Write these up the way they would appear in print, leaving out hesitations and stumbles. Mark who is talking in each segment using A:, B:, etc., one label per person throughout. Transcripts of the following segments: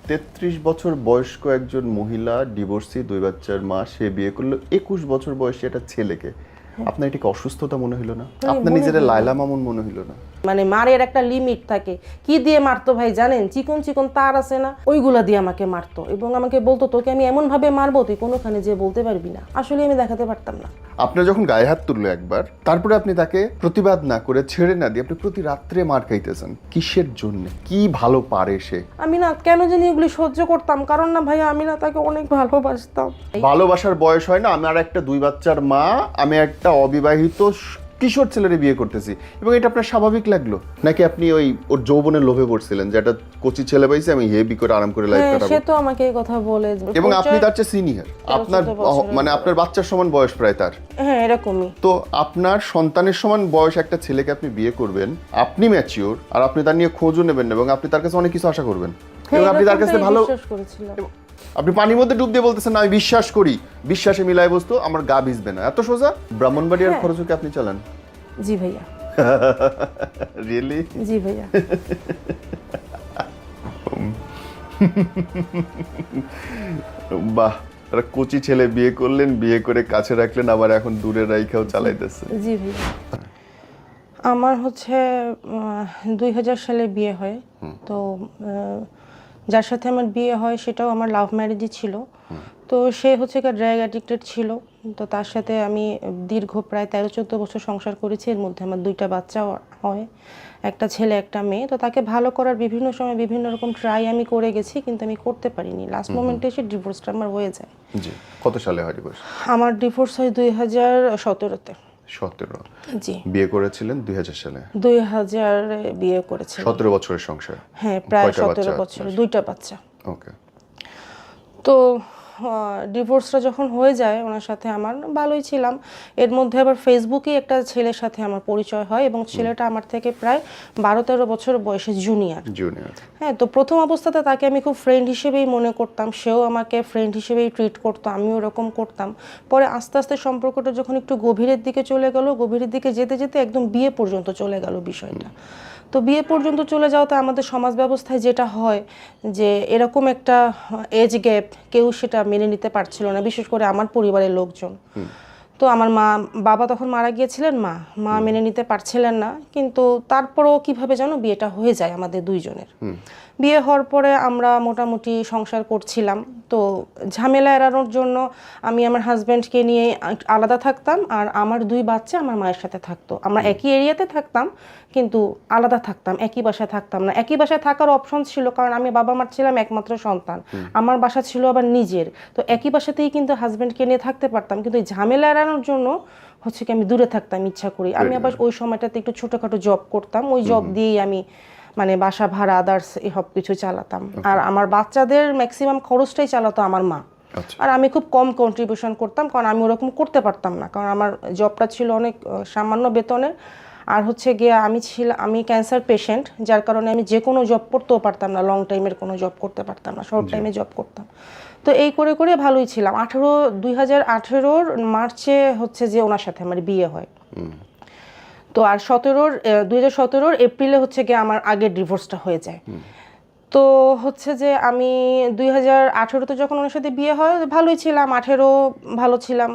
A: 33 বছর বয়স্ক একজন মহিলা, ডিভোর্সি, 2 বাচ্চার মা, সে বিয়ে করলো 21 বছর বয়সী একটা ছেলেকে। আপনার এটাকে অসুস্থতা মনে হলো না? আপনার নিজের লায়লা মামুন মনে হলো না?
B: মানে মারের একটা লিমিট থাকে। কি দিয়ে মারতো ভাই জানেন? চিকন চিকন তার আছে না, ওইগুলা দিয়ে আমাকে মারতো এবং আমাকে বলতো তোকে আমি এমন ভাবে মারবো তুই কোনোখানে যে বলতে পারবি না। আসলে আমি দেখাতে পারতাম না।
A: আপনার যখন গায়ে হাত তুললো একবার, তারপরে আপনি তাকে প্রতিবাদ না করে ছেড়ে না দিয়ে আপনি প্রতি রাত্রে মার খাইতেছেন কিসের জন্য? কি ভালো পারে সে?
B: আমি না কেন জানি এগুলি সহ্য করতাম, কারণ না ভাইয়া আমি না তাকে অনেক ভালোবাসতাম।
A: ভালোবাসার বয়স হয় না? আমার একটা 2 বাচ্চার মা, আমি একটা অবিবাহিত কিশোর ছেলেরে বিয়ে করতেছি, এবং এটা আপনার স্বাভাবিক লাগলো নাকি আপনি ওর যৌবনের লোভে পড়ছিলেন যে একটা কচি ছেলে পাইছে, আমি হেভি করে আরাম করে লাইফ কাটাবো?
B: সে তো আমাকে এই কথা বলে,
A: এবং আপনি তার চেয়ে সিনিয়র, আপনার মানে আপনার বাচ্চার সমান বয়স প্রায় তার।
B: হ্যাঁ এরকমই।
A: তো আপনার সন্তানের সমান বয়স একটা ছেলেকে আপনি বিয়ে করবেন, আপনি ম্যাচিওর, আর আপনি তার নিয়ে খোঁজও নেবেন এবং আপনি তার কাছে অনেক কিছু আশা করবেন, এবং আপনি তার কাছে ভালো
B: বিশ্বাস করেছিলাম।
A: আপনি পানির মধ্যে ডুব দিয়ে বলতেছেন না আমি বিশ্বাস করি, বিশ্বাসে মিলাই বস্তু, আমার গা ভিজবে না, এত সোজা? ব্রাহ্মণবাড়িয়ার খরচকে আপনি চালান?
B: জি ভাইয়া।
A: রিয়েলি?
B: জি ভাইয়া।
A: বাহ, একটা কোচি ছেলে বিয়ে করলেন, বিয়ে করে কাছে রাখলেন, আবার এখন দূরে রাইখাও চালাইতেছে।
B: জি ভাইয়া। আমার হচ্ছে 2000 সালে বিয়ে হয়। তো যার সাথে আমার বিয়ে হয় সেটাও আমার লাভ ম্যারেজই ছিল। তো সে হচ্ছে ড্রাগ অ্যাডিক্টেড ছিল। তো তার সাথে আমি দীর্ঘ প্রায় 13-14 বছর সংসার করেছি। এর মধ্যে আমার 2টা বাচ্চা হয়, একটা ছেলে একটা মেয়ে। তো তাকে ভালো করার বিভিন্ন সময় বিভিন্ন রকম ট্রাই আমি করে গেছি, কিন্তু আমি করতে পারিনি। লাস্ট মোমেন্টে এসে ডিভোর্সটা আমার হয়ে যায়।
A: জি, কত সালে হয় ডিভোর্স?
B: আমার ডিভোর্স হয় 2017-তে।
A: 17?
B: জি।
A: বিয়ে করেছিলেন 2000 সালে?
B: 2000 বিয়ে করেছি।
A: 17 বছরের সংসার?
B: হ্যাঁ প্রায়
A: কয়টা
B: 17
A: বাচ্চা
B: বছর,
A: আপনার?
B: 2টা বাচ্চা।
A: ওকে।
B: তো ডিভোর্সটা যখন হয়ে যায় ওনার সাথে আমার ভালোই ছিলাম। এর মধ্যে আবার ফেসবুকে একটা ছেলের সাথে আমার পরিচয় হয়, এবং ছেলেটা আমার থেকে প্রায় 12-13 বছর বয়সে জুনিয়র। হ্যাঁ, তো প্রথম অবস্থাতে তাকে আমি খুব ফ্রেন্ড হিসেবেই মনে করতাম, সেও আমাকে ফ্রেন্ড হিসেবেই ট্রিট করতো, আমিও ওরকম করতাম। পরে আস্তে আস্তে সম্পর্কটা যখন একটু গভীরের দিকে চলে গেল, গভীরের দিকে যেতে যেতে একদম বিয়ে পর্যন্ত চলে গেল বিষয়টা। তো বিয়ে পর্যন্ত চলে যাওয়াতে আমাদের সমাজ ব্যবস্থায় যেটা হয় যে এরকম একটা এজ গ্যাপ, কেউ সেটা মেনে নিতে পারছিল না, বিশেষ করে আমার পরিবারের লোকজন। তো আমার বাবা তখন মারা গিয়েছিলেন, মা মেনে নিতে পারছিলেন না, কিন্তু তারপরও কিভাবে যেন বিয়েটা হয়ে যায় আমাদের দুইজনের। বিয়ে হওয়ার পরে আমরা মোটামুটি সংসার করছিলাম। তো ঝামেলা এড়ানোর জন্য আমি আমার হাজব্যান্ডকে নিয়ে আলাদা থাকতাম, আর আমার 2 বাচ্চা আমার মায়ের সাথে থাকতো। আমরা একই এরিয়াতে থাকতাম কিন্তু আলাদা থাকতাম, একই বাসায় থাকতাম না। একই বাসায় থাকার অপশন ছিল, কারণ আমি বাবা মার ছিলাম একমাত্র সন্তান, আমার বাসা ছিল আবার নিজের। তো একই বাসাতেই কিন্তু হাজব্যান্ডকে নিয়ে থাকতে পারতাম, কিন্তু এই ঝামেলা এড়ানোর জন্য হচ্ছে কি আমি দূরে থাকতাম ইচ্ছা করি। আমি আবার ওই সময়টাতে একটু ছোটোখাটো জব করতাম, ওই জব দিয়েই আমি মানে বাসা ভাড়া আদার্স সব কিছু চালাতাম। আর আমার বাচ্চাদের ম্যাক্সিমাম খরচটাই চালাতো আমার মা। আর আমি খুব কম কন্ট্রিবিউশন করতাম, কারণ আমি ওরকম করতে পারতাম না, কারণ আমার জবটা ছিল অনেক সামান্য বেতনের। আর হচ্ছে গিয়ে আমি ক্যান্সার পেশেন্ট, যার কারণে আমি যে কোনো জব করতেও পারতাম না, লং টাইমের কোনো জব করতে পারতাম না, শর্ট টাইমে জব করতাম। তো এই করে করে ভালোই ছিলাম। 2018 মার্চে হচ্ছে যে ওনার সাথে আমার বিয়ে হয়। তো আর 2017 এপ্রিলে হচ্ছে গিয়ে আমার আগের ডিভোর্সটা হয়ে যায়। তো হচ্ছে যে আমি 2018-তে যখন ওনার সাথে বিয়ে হয় ভালোই ছিলাম, 18 ভালো ছিলাম,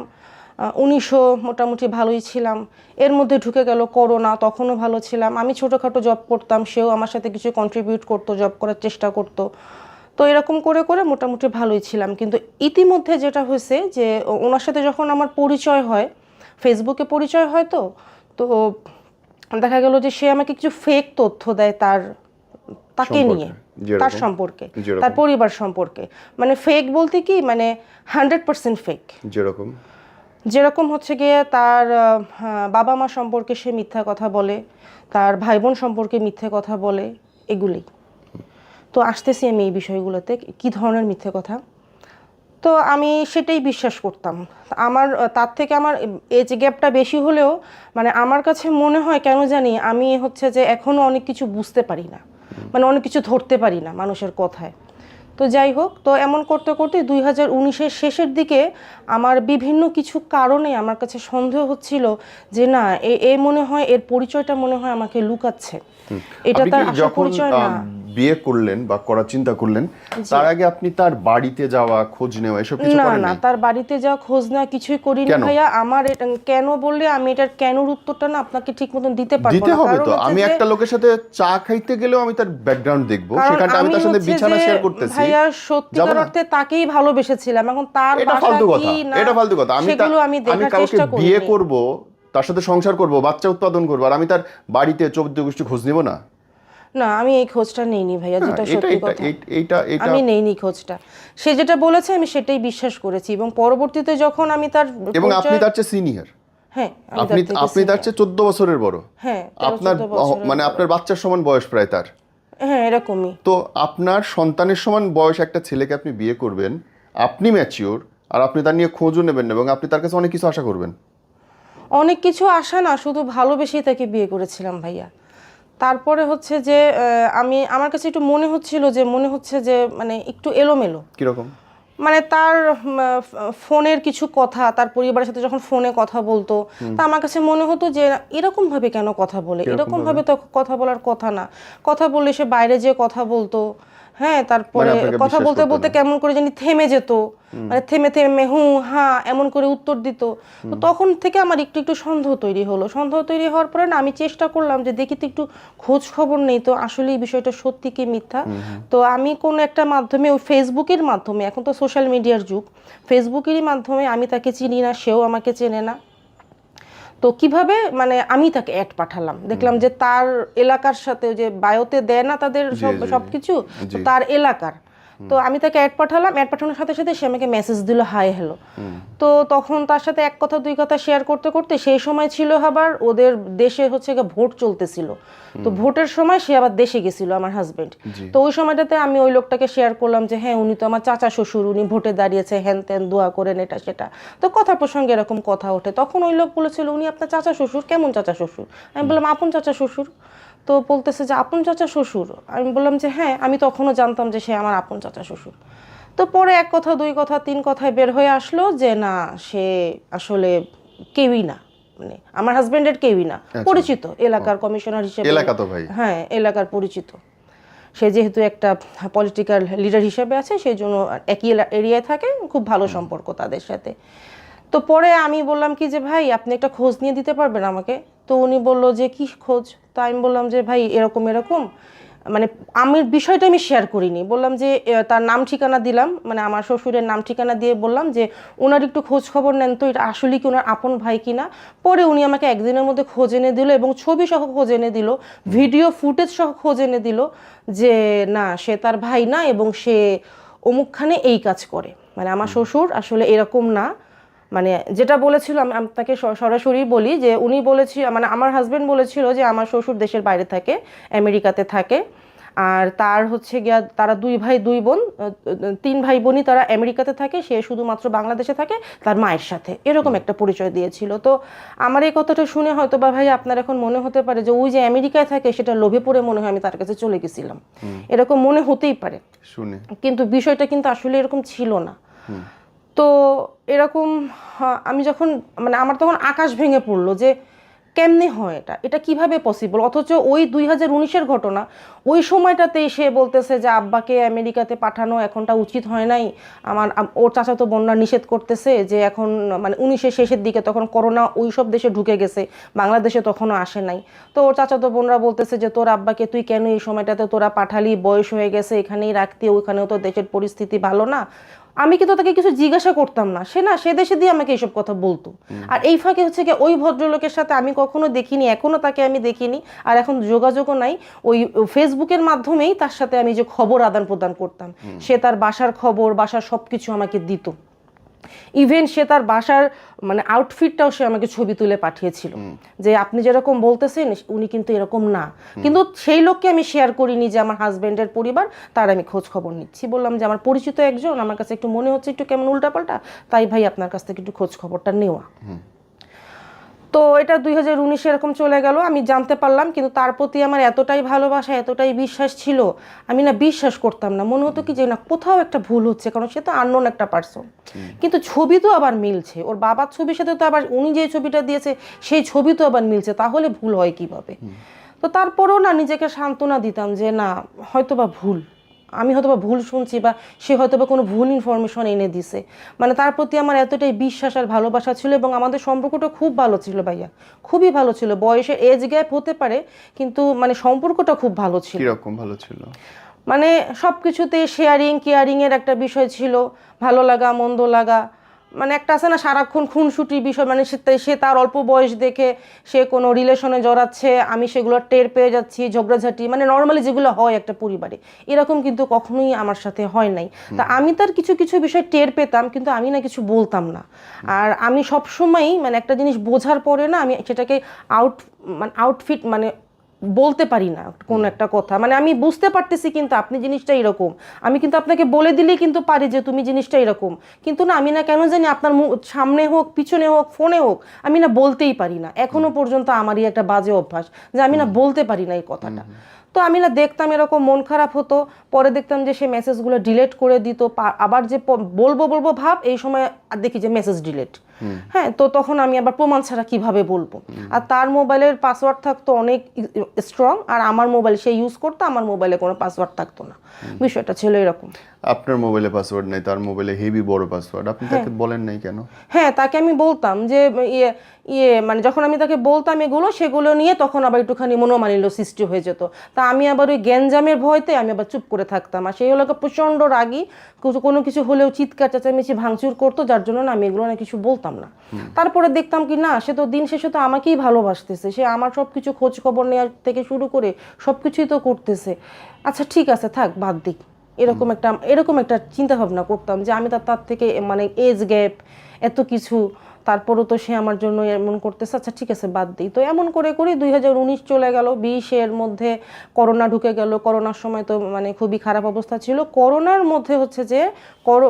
B: 19 মোটামুটি ভালোই ছিলাম। এর মধ্যে ঢুকে গেল করোনা, তখনও ভালো ছিলাম। আমি ছোটোখাটো জব করতাম, সেও আমার সাথে কিছু কন্ট্রিবিউট করতো, জব করার চেষ্টা করতো। তো এরকম করে করে মোটামুটি ভালোই ছিলাম। কিন্তু ইতিমধ্যে যেটা হয়েছে যে ওনার সাথে যখন আমার পরিচয় হয়, ফেসবুকে পরিচয় হয়, তো দেখা গেল যে সে আমাকে কিছু ফেক তথ্য দেয় তাকে নিয়ে, তার সম্পর্কে, তার পরিবার সম্পর্কে। মানে ফেক বলতে কি, মানে 100% ফেক। যেরকম হচ্ছে গিয়ে তার বাবা মা সম্পর্কে সে মিথ্যা কথা বলে, তার ভাই বোন সম্পর্কে মিথ্যে কথা বলে, এগুলি। তো আসতেছি আমি এই বিষয়গুলোতে, কি ধরনের মিথ্যে কথা। তো আমি সেটাই বিশ্বাস করতাম। তার থেকে আমার এজ গ্যাপটা বেশি হলেও মানে আমার কাছে মনে হয় কেন জানি আমি হচ্ছে যে এখনও অনেক কিছু বুঝতে পারি না, মানে অনেক কিছু ধরতে পারি না মানুষের কথায়। তো যাই হোক, তো এমন করতে করতে 2019-এর শেষের দিকে আমার বিভিন্ন কিছু কারণে আমার কাছে সন্দেহ হচ্ছিল যে না, মনে হয় এর পরিচয়টা মনে হয় আমাকে লুকাচ্ছে, এটা তার আসল পরিচয় না।
A: বিয়ে করলেন বা করার চিন্তা করলেন, তার আগে আপনি তার বাড়িতে যাওয়া, খোঁজ নেওয়া এসব কিছু
B: না
A: করেন
B: না,
A: নাই?
B: তার বাড়িতে যাওয়া, খোঁজ নেওয়া কিছুই করিনি
A: কেন?
B: ভাইয়া। আমার এটা কেন বললে আমি এটার কেনর উত্তরটা না আপনাকে ঠিক মতন দিতে পারবো
A: দিতে
B: না।
A: হবে
B: কারণ
A: তো।
B: হচ্ছে
A: আমি
B: যে
A: একটা লোকের সাথে চা খাইতে গেলেও আমি তার ব্যাকগ্রাউন্ড দেখবো,
B: কারণ
A: সেখানটা আমি
B: আমি
A: তার সাথে
B: হচ্ছে
A: বিছানা
B: যে
A: শেয়ার করতেছি।
B: ভাইয়া সত্যিকার অর্থে তাকেই ভালোবেসেছিলাম। এখন তার
A: এটা
B: বাসা
A: ফালতু
B: কি
A: কথা,
B: না
A: এটা ফালতু কথা।
B: সেগুলো আমি
A: আমি
B: দেখার
A: কাউকে
B: চেষ্টা
A: বিয়ে
B: করিনি।
A: করব, তার সাথে সংসার করব, বাচ্চা উৎপাদন করব, আর আমি তার বাড়িতে 14 গোষ্ঠী খোঁজ নিব না?
B: না, আমি এই খোঁজটা নেইনি ভাইয়া, যেটা
A: এটা
B: সত্যি
A: এটা
B: কথা।
A: এইটা এটা
B: আমি নেইনি খোঁজটা। সে যেটা বলেছে আমি সেটাই বিশ্বাস করেছি, এবং পরবর্তীতে যখন আমি তার
A: এবং আপনি
B: পরিচয়-
A: তার চেয়ে সিনিয়র,
B: হ্যাঁ আমি
A: আপনি
B: তার থেকে
A: আপনি তার চেয়ে 14 বছরের বড়।
B: হ্যাঁ,
A: আপনার
B: 13-14 বছরের
A: মানে
B: বড়।
A: আপনার বাচ্চার সমান বয়স প্রায় তার।
B: হ্যাঁ এরকমই।
A: তো আপনার সন্তানের সমান বয়স একটা ছেলেকে আপনি বিয়ে করবেন, আপনি ম্যাচিওর, আর আপনি তার নিয়ে খোঁজও নেবেন না, এবং আপনি তার কাছে অনেক কিছু আশা করবেন।
B: অনেক কিছু আশা না, শুধু ভালোবেসেই তাকে বিয়ে করেছিলাম ভাইয়া। তারপরে হচ্ছে যে আমার কাছে একটু মনে হচ্ছে যে মানে একটু এলোমেলো।
A: কিরকম?
B: মানে তার ফোনের কিছু কথা, তার পরিবারের সাথে যখন ফোনে কথা বলতো, তা আমার কাছে মনে হতো যে এরকম ভাবে কেন কথা বলে, এরকম ভাবে তো কথা বলার কথা না। কথা বললে সে বাইরে যেয়ে কথা বলতো, হ্যাঁ, তারপরে
A: আপনাকে
B: কথা
A: বিশ্বাস
B: বলতে
A: করতো
B: বলতে
A: না।
B: কেমন করে জানি থেমে যেত, মানে থেমে থেমে হু হ্যাঁ এমন করে উত্তর দিত। তো তখন থেকে আমার একটু একটু সন্দেহ তৈরি হলো। সন্দেহ তৈরি হওয়ার পরে না আমি চেষ্টা করলাম যে দেখি তো একটু খোঁজ খবর নেই তো আসলে এই বিষয়টা সত্যি কি মিথ্যা। তো আমি কোন একটা মাধ্যমে, ওই ফেসবুকের মাধ্যমে, এখন তো সোশ্যাল মিডিয়ার যুগ, ফেসবুকেরই মাধ্যমে, আমি তাকে চিনি না, সেও আমাকে চেনে না। তো কিভাবে মানে আমি তাকে অ্যাড পাঠালাম, দেখলাম যে তার এলাকার সাথে, যে বায়োতে দেয় না তাদের সবকিছু, তো তার এলাকার। তো আমি তাকে অ্যাড পাঠালাম, অ্যাড পাঠানোর সাথে সাথে সে আমাকে মেসেজ দিল হাই হ্যালো। তো তখন তার সাথে এক কথা দুই কথা শেয়ার করতে করতে, সেই সময় ছিল আবার ওদের দেশে হচ্ছে ভোট চলতেছিল। তো ভোটের সময় সে আবার দেশে গেছিল আমার হাজবেন্ড। তো ওই সময়টাতে আমি ওই লোকটাকে শেয়ার করলাম যে হ্যাঁ উনি তো আমার চাচা শ্বশুর, উনি ভোটে দাঁড়িয়েছে, হ্যান ত্যান দোয়া করেন, এটা সেটা। তো কথা প্রসঙ্গে এরকম কথা ওঠে, তখন ওই লোক বলেছিল উনি আপনার চাচা শ্বশুর? কেমন চাচা শ্বশুর? আমি বললাম আপন চাচা শ্বশুর। তো বলতেছে যে আপন চাচা শ্বশুর। আমি বললাম যে হ্যাঁ, আমি তখনও জানতাম যে সে আমার আপন চাচা শ্বশুর। তো পরে এক কথা দুই কথা তিন কথায় বের হয়ে আসলো যে না, সে আসলে কেউই না, মানে আমার হাজবেন্ডের কেউই না, পরিচিত এলাকার কমিশনার হিসেবে।
A: এলাকা তো ভাই,
B: হ্যাঁ এলাকার পরিচিত। সে যেহেতু একটা পলিটিক্যাল লিডার হিসেবে আছে, সেই জন্য একই এরিয়ায় থাকে, খুব ভালো সম্পর্ক তাদের সাথে। তো পরে আমি বললাম কি যে ভাই আপনি একটা খোঁজ নিয়ে দিতে পারবেন আমাকে? তো উনি বলল যে কি খোঁজ? তো আমি বললাম যে ভাই এরকম এরকম, মানে আমি বিষয়টা আমি শেয়ার করিনি, বললাম যে তার নাম ঠিকানা দিলাম, মানে আমার শ্বশুরের নাম ঠিকানা দিয়ে বললাম যে ওনার একটু খোঁজ খবর নেন তো, এটা আসলে কি ওনার আপন ভাই কিনা। পরে উনি আমাকে একদিনের মধ্যে খোঁজ এনে দিল, এবং ছবি সহ খোঁজ এনে দিল, ভিডিও ফুটেজ সহ খোঁজ এনে দিল যে না সে তার ভাই না, এবং সে অমুকখানে এই কাজ করে। মানে আমার শ্বশুর আসলে এরকম না, মানে যেটা বলেছিল আমি তাকে সরাসরি বলি যে উনি বলেছিল, মানে আমার হাজবেন্ড বলেছিল যে আমার শ্বশুর দেশের বাইরে থাকে, আমেরিকাতে থাকে, আর তার হচ্ছে গিয়া তারা দুই ভাই দুই বোন, তিন ভাই বোনই তারা আমেরিকাতে থাকে, সে শুধুমাত্র বাংলাদেশে থাকে তার মায়ের সাথে, এরকম একটা পরিচয় দিয়েছিল। তো আমার এই কথাটা শুনে হয়তো বা ভাই আপনার এখন মনে হতে পারে যে ওই যে আমেরিকায় থাকে সেটা লোভে পড়ে মনে হয় আমি তার কাছে চলে গেছিলাম, এরকম মনে হতেই পারে
A: শুনে।
B: কিন্তু বিষয়টা কিন্তু আসলে এরকম ছিল না। তো এরকম আমি যখন, মানে আমার তখন আকাশ ভেঙে পড়লো যে কেমনে হয় এটা কিভাবে পসিবল, অথচ ওই 2019-এর ঘটনা, ওই সময়টাতে সে বলতেছে যে আব্বাকে আমেরিকাতে পাঠানো এখনটা উচিত হয় নাই, আমার ওর চাচাতো বোনরা নিষেধ করতেছে যে এখন, মানে 19-এর শেষের দিকে তখন করোনা ওই সব দেশে ঢুকে গেছে, বাংলাদেশে তখনও আসে নাই। তো ওর চাচাতো বোনরা বলতেছে যে তোর আব্বাকে তুই কেন এই সময়টাতে তোরা পাঠালি, বয়স হয়ে গেছে, এখানেই রাখতি, ওইখানেও তো দেশের পরিস্থিতি ভালো না। আমি কিন্তু তাকে কিছু জিজ্ঞাসা করতাম না, সে দেশে দিয়ে আমাকে এইসব কথা বলতো। আর এই ফাঁকে হচ্ছে কি ওই ভদ্রলোকের সাথে আমি কখনো দেখিনি, এখনো তাকে আমি দেখিনি, আর এখন যোগাযোগও নাই। ওই ফেসবুকের মাধ্যমেই তার সাথে আমি যে খবর আদান প্রদান করতাম, সে তার বাসার খবর, বাসার সবকিছু আমাকে দিত। ইভেন সে তার বাসার মানে আউটফিটটাও সে আমাকে ছবি তুলে পাঠিয়েছিল যে আপনি যেরকম বলতেছেন উনি কিন্তু এরকম না। কিন্তু সেই লোককে আমি শেয়ার করিনি যে আমার হাজবেন্ডের পরিবার, তার আমি খোঁজ খবর নিচ্ছি। বললাম যে আমার পরিচিত একজন, আমার কাছে একটু মনে হচ্ছে একটু কেমন উল্টাপাল্টা, তাই ভাই আপনার কাছ থেকে একটু খোঁজ খবরটা নেওয়া। তো এটা 2019 এরকম চলে গেল, আমি জানতে পারলাম, কিন্তু তার প্রতি আমার এতটাই ভালোবাসা, এতটাই বিশ্বাস ছিল, আমি না বিশ্বাস করতাম না, মনে হতো কি যে না কোথাও একটা ভুল হচ্ছে, কারণ সে তো আননোন একটা পার্সন। কিন্তু ছবি তো আবার মিলছে, ওর বাবার ছবির সাথে তো আবার উনি যে ছবিটা দিয়েছে সেই ছবি তো আবার মিলছে, তাহলে ভুল হয় কিভাবে। তো তারপরেও না নিজেকে সান্ত্বনা দিতাম যে না হয়তোবা ভুল, আমি হয়তোবা ভুল শুনছি বা সে হয়তোবা কোনো ভুল ইনফরমেশন এনে দিছে। মানে তার প্রতি আমার এতটাই বিশ্বাস আর ভালোবাসা ছিল এবং আমাদের সম্পর্কটা খুব ভালো ছিল ভাইয়া, খুবই ভালো ছিল। বয়সের এজ গ্যাপ হতে পারে কিন্তু মানে সম্পর্কটা খুব ভালো ছিল।
A: কিরকম ভালো ছিল?
B: মানে সব কিছুতে শেয়ারিং কেয়ারিংয়ের একটা বিষয় ছিল, ভালো লাগা মন্দ লাগা, মানে একটা আছে না সারাক্ষণ খুনসুটির বিষয়, মানে সে তার অল্প বয়স দেখে সে কোনো রিলেশনে জড়াচ্ছে, আমি সেগুলো টের পেয়ে যাচ্ছি, ঝগড়াঝাটি, মানে নর্মালি যেগুলো হয় একটা পরিবারে, এরকম কিন্তু কখনোই আমার সাথে হয় নাই। তা আমি তার কিছু কিছু বিষয় টের পেতাম কিন্তু আমি না কিছু বলতাম না। আর আমি সবসময়ই মানে একটা জিনিস বোঝার পরে না আমি সেটাকে আউটফিট মানে বলতে পারি না কোনো একটা কথা, মানে আমি বুঝতে পারতেছি কিন্তু আপনি জিনিসটা এরকম, আমি কিন্তু আপনাকে বলে দিলেই কিন্তু পারি যে তুমি জিনিসটা এরকম, কিন্তু না আমি না কেন জানি আপনার সামনে হোক পিছনে হোক ফোনে হোক আমি না বলতেই পারি না। এখনো পর্যন্ত আমারই একটা বাজে অভ্যাস যে আমি না বলতে পারি না এই কথাটা। তো আমি না দেখতাম এরকম মন খারাপ হতো, পরে দেখতাম যে সে মেসেজগুলো ডিলিট করে দিত, আবার যে বলবো বলবো ভাব এই সময় আর দেখি যে মেসেজ ডিলিট। হ্যাঁ, তো তখন আমি আবার প্রমাণ ছাড়া কিভাবে বলবো। আর তার মোবাইলের পাসওয়ার্ড থাকতো অনেক স্ট্রং, আর আমার মোবাইল সে ইউজ করতো, আমার মোবাইলে কোনো পাসওয়ার্ড থাকতো না। বিষয়টা ছিল এরকম।
A: আপনার মোবাইলে পাসওয়ার্ড নাই, তার মোবাইলে হেভি বড় পাসওয়ার্ড, আপনি তাকে বলেন নাই কেন?
B: হ্যাঁ, তাকে আমি বলতাম যে ইয়ে ইয়ে মানে যখন আমি তাকে বলতাম এগুলো সেগুলো নিয়ে তখন আবার একটুখানি মনোমালিন্য সৃষ্টি হয়ে যেত। তা আমি আবার ওই গ্যাঞ্জামের ভয়তে আমি আবার চুপ করে থাকতাম, আর সেই হলো প্রচণ্ড রাগী, কোনো কিছু হলেও চিৎকার চেঁচামেচি ভাঙচুর করতো, যার জন্য না আমি এগুলো না কিছু বলতাম না। তারপরে দেখতাম কি না সে তো দিন শেষে তো আমাকেই ভালোবাসতেছে, সে আমার সব কিছু খোঁজ খবর নেওয়ার থেকে শুরু করে সব কিছুই তো করতেছে, আচ্ছা ঠিক আছে থাক বাদ দিক, এরকম একটা চিন্তা ভাবনা করতাম যে আমি তার থেকে মানে এজ গ্যাপ এত কিছু, তারপরও তো সে আমার জন্য এমন করতেছে, আচ্ছা ঠিক আছে বাদ দিই। তো এমন করে করে 2019 চলে গেল, 20-এর মধ্যে করোনা ঢুকে গেল। করোনার সময় তো মানে খুবই খারাপ অবস্থা ছিল। করোনার মধ্যে হচ্ছে যে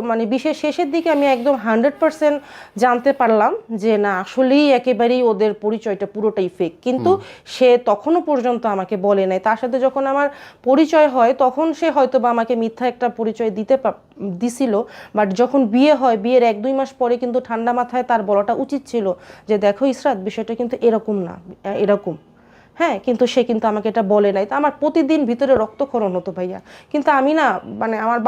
B: মানে 20-এর শেষের দিকে আমি একদম 100% জানতে পারলাম যে না আসলেই একেবারেই ওদের পরিচয়টা পুরোটাই ফেক, কিন্তু সে তখনও পর্যন্ত আমাকে বলে নাই। তার সাথে যখন আমার পরিচয় হয় তখন সে হয়তো বা আমাকে মিথ্যা একটা পরিচয় দিছিল, বাট যখন বিয়ে হয় বিয়ের 1-2 মাস পরে কিন্তু ঠান্ডা মাথায় তার বলাটা উচিত ছিল যে দেখো ইসরাত বিষয়টা কিন্তু এরকম না, এরকম। হ্যাঁ, কিন্তু সে কিন্তু আমাকে এটা বলে নাই। তো আমার প্রতিদিন ভিতরে রক্তক্ষরণ হতো ভাইয়া, কিন্তু আমি না মানে আমার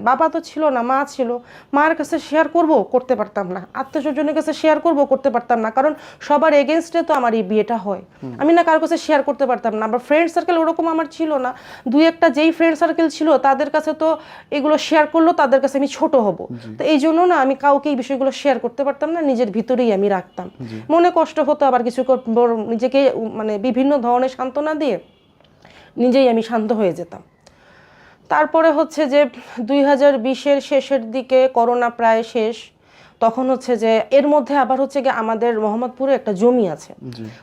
B: বাবা তো ছিল না, মা ছিল, মার কাছে শেয়ার করতে পারতাম না, আত্মীয়স্বজনের কাছে শেয়ার করতে পারতাম না, কারণ সবার এগেনস্টে তো আমার এই বিয়েটা হয়। আমি না কারোর কাছে শেয়ার করতে পারতাম না। আবার ফ্রেন্ড সার্কেল ওরকম আমার ছিল না, 2-একটা যেই ফ্রেন্ড সার্কেল ছিল তাদের কাছে তো এগুলো শেয়ার করলেও তাদের কাছে আমি ছোট হব, তো এই জন্য না আমি কাউকে এই বিষয়গুলো শেয়ার করতে পারতাম না, নিজের ভিতরেই আমি রাখতাম। মনে কষ্ট হতো, আবার কিছু নিজেকে মানে বিভিন্ন ধরনের সান্ত্বনা দিয়ে নিজেই আমি শান্ত হয়ে যেতাম। তারপরে হচ্ছে যে 2020-এর শেষের দিকে করোনা প্রায় শেষ, তখন হচ্ছে যে এর মধ্যে আবার হচ্ছে গিয়ে আমাদের মোহাম্মদপুরে একটা জমি আছে,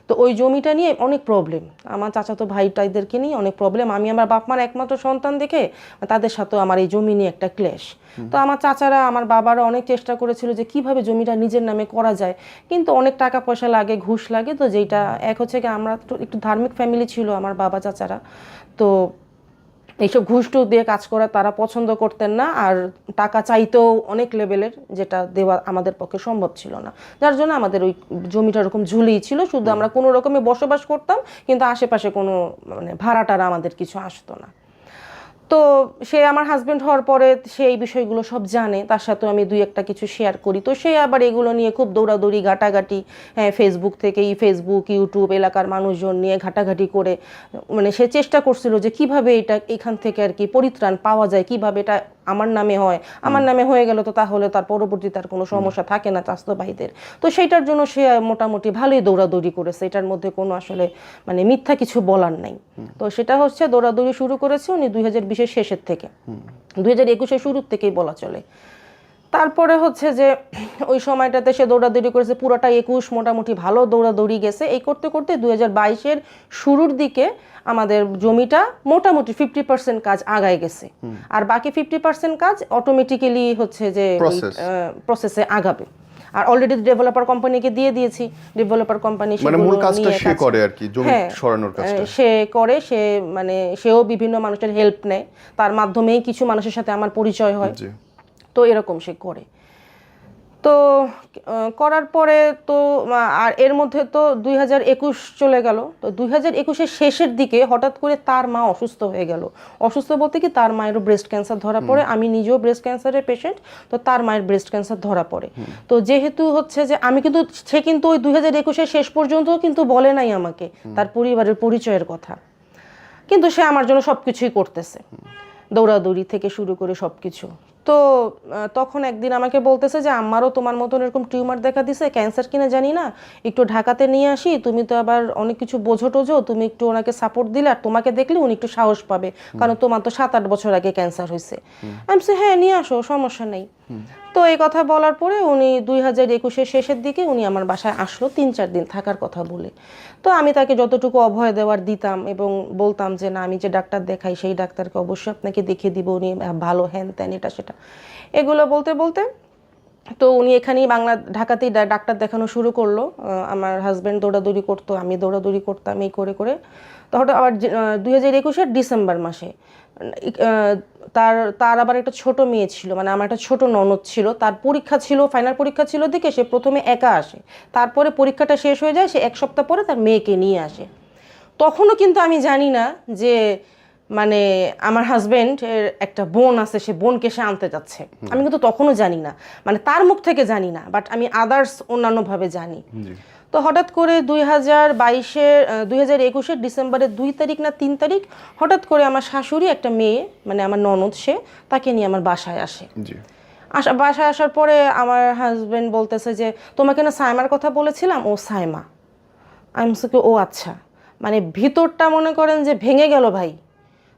B: তো ওই জমিটা নিয়ে অনেক প্রবলেম, আমার চাচাতো ভাইটাইদেরকে নিয়ে অনেক প্রবলেম। আমি আমার বাপ মার একমাত্র সন্তান দেখে তাদের সাথেও আমার এই জমি নিয়ে একটা ক্লেশ। তো আমার চাচারা আমার বাবারা অনেক চেষ্টা করেছিল যে কিভাবে জমিটা নিজের নামে করা যায়, কিন্তু অনেক টাকা পয়সা লাগে, ঘুষ লাগে। তো যেটা এক হচ্ছে গিয়ে আমরা একটু ধার্মিক ফ্যামিলি ছিল আমার বাবা চাচারা, তো এইসব ঘুষ টুস দিয়ে কাজ করা তারা পছন্দ করতেন না, আর টাকা চাইতেও অনেক লেভেলের, যেটা দেওয়া আমাদের পক্ষে সম্ভব ছিল না, যার জন্য আমাদের ওই জমিটা ওরকম ঝুলেই ছিল। শুধু আমরা কোনো রকমে বসবাস করতাম, কিন্তু আশেপাশে কোনো মানে ভাড়া টাড়া আমাদের কিছু আসতো না। তো সে আমার হাজবেন্ড হওয়ার পরে সে এই বিষয়গুলো সব জানে, তার সাথেও আমি 2-একটা কিছু শেয়ার করি, তো সে আবার এগুলো নিয়ে খুব দৌড়াদৌড়ি ঘাটাঘাটি, হ্যাঁ ফেসবুক ইউটিউব এলাকার মানুষজন নিয়ে ঘাটাঘাটি করে মানে সে চেষ্টা করছিল যে কিভাবে এখান থেকে আর কি পরিত্রাণ পাওয়া যায়, কিভাবে এটা আমার নামে হয়, আমার নামে হয়ে গেল তো তাহলে তার পরবর্তীতে আর কোনো সমস্যা থাকে না চাচাতো ভাইদের। তো সেইটার জন্য সে মোটামুটি ভালোই দৌড়াদৌড়ি করেছে, এটার মধ্যে কোনো আসলে মানে মিথ্যা কিছু বলার নাই। তো সেটা হচ্ছে দৌড়াদৌড়ি শুরু করেছে উনি 2020-এর শেষের থেকে, 2021-এর শুরুর থেকেই বলা চলে। তারপরে হচ্ছে যে ওই সময়টাতে সে দৌড়াদৌড়ি করেছে পুরোটা 21 মোটামুটি ভালো দৌড়াদৌড়ি গেছে। এই করতে করতে 2022-এর শুরুর দিকে আমাদের জমিটা মোটামুটি 50% কাজ আগায় গেছে, আর বাকি 50% কাজ অটোমেটিক্যালি হচ্ছে যে প্রসেসে আগাবে। আর অলরেডি ডেভেলপার কোম্পানিকে দিয়ে দিয়েছি, ডেভেলপার কোম্পানি
A: মানে মূল কাজটা সে করে আর কি, জমি সরানোর কাজটা
B: সে করে। সে মানে সেও বিভিন্ন মানুষের হেল্প নেয়, তার মাধ্যমেই কিছু মানুষের সাথে আমার পরিচয় হয়, তো এরকম সে করে। তো করার পরে তো আর এর মধ্যে তো 2021 চলে গেল। তো 2021-এর শেষের দিকে হঠাৎ করে তার মা অসুস্থ হয়ে গেল। অসুস্থ বলতে কি, তার মায়েরও ব্রেস্ট ক্যান্সার ধরা পড়ে। আমি নিজেও ব্রেস্ট ক্যান্সারের পেশেন্ট, তো তার মায়ের ব্রেস্ট ক্যান্সার ধরা পড়ে। তো যেহেতু হচ্ছে যে আমি কিন্তু, সে কিন্তু ওই 2021-এর শেষ পর্যন্ত কিন্তু বলে নাই আমাকে তার পরিবারের পরিচয়ের কথা, কিন্তু সে আমার জন্য সব কিছুই করতেছে, দৌড়াদৌড়ি থেকে শুরু করে সব কিছু। তো তখন একদিন আমাকে বলতেছে যে আমারও তোমার মতন এরকম টিউমার দেখা দিছে, ক্যান্সার কিনা জানি না, একটু ঢাকাতে নিয়ে আসি, তুমি তো আবার অনেক কিছু বোঝো টোঝো, তুমি একটু ওনাকে সাপোর্ট দিলে, আর তোমাকে দেখলে উনি একটু সাহস পাবে, কারণ তোমার তো 7-8 বছর আগে ক্যান্সার হয়েছে। আমি বলছি হ্যাঁ নিয়ে আসো, সমস্যা নেই। তো এই কথা বলার পরে উনি 2021-এর শেষের দিকে উনি আমার বাসায় আসলো 3-4 দিন থাকার কথা বলে। তো আমি তাকে যতটুকু অভয় দেওয়ার দিতাম এবং বলতাম যে না, আমি যে ডাক্তার দেখাই সেই ডাক্তারকে অবশ্যই আপনাকে দেখিয়ে দিব, উনি ভালো, হ্যান ত্যান এটা সেটা, এগুলো বলতে বলতে তো উনি এখানেই ঢাকাতেই ডাক্তার দেখানো শুরু করলো। আমার হাজব্যান্ড দৌড়াদৌড়ি করতো, আমি দৌড়াদৌড়ি করতাম, এই করে করে। তো হঠাৎ আবার 2021-এর ডিসেম্বর মাসে তার তার আবার একটা ছোট মেয়ে ছিল, মানে আমার একটা ছোট ননদ ছিল, তার পরীক্ষা ছিল, ফাইনাল পরীক্ষা ছিল দিকে সে প্রথমে একা আসে, তারপরে পরীক্ষাটা শেষ হয়ে যায়, সে 1 সপ্তাহ পরে তার মেয়েকে নিয়ে আসে। তখনও কিন্তু আমি জানি না যে মানে আমার হাজবেন্ডের একটা বোন আছে, সে বোনকে সে আনতে যাচ্ছে, আমি কিন্তু তখনও জানি না, মানে তার মুখ থেকে জানি না, বাট আমি আদার্স অন্যান্যভাবে জানি। তো হঠাৎ করে 2021-এর ডিসেম্বরের 2 তারিখ না 3 তারিখ হঠাৎ করে আমার শাশুড়ি একটা মেয়ে, মানে আমার ননদ, সে তাকে নিয়ে আমার বাসায় আসে। বাসায় আসার পরে আমার হাজবেন্ড বলতেছে যে তোমাকে না সাইমার কথা বলেছিলাম, ও সাইমা। আমি বলছি ও আচ্ছা, মানে ভিতরটা মনে করেন যে ভেঙে গেল ভাই।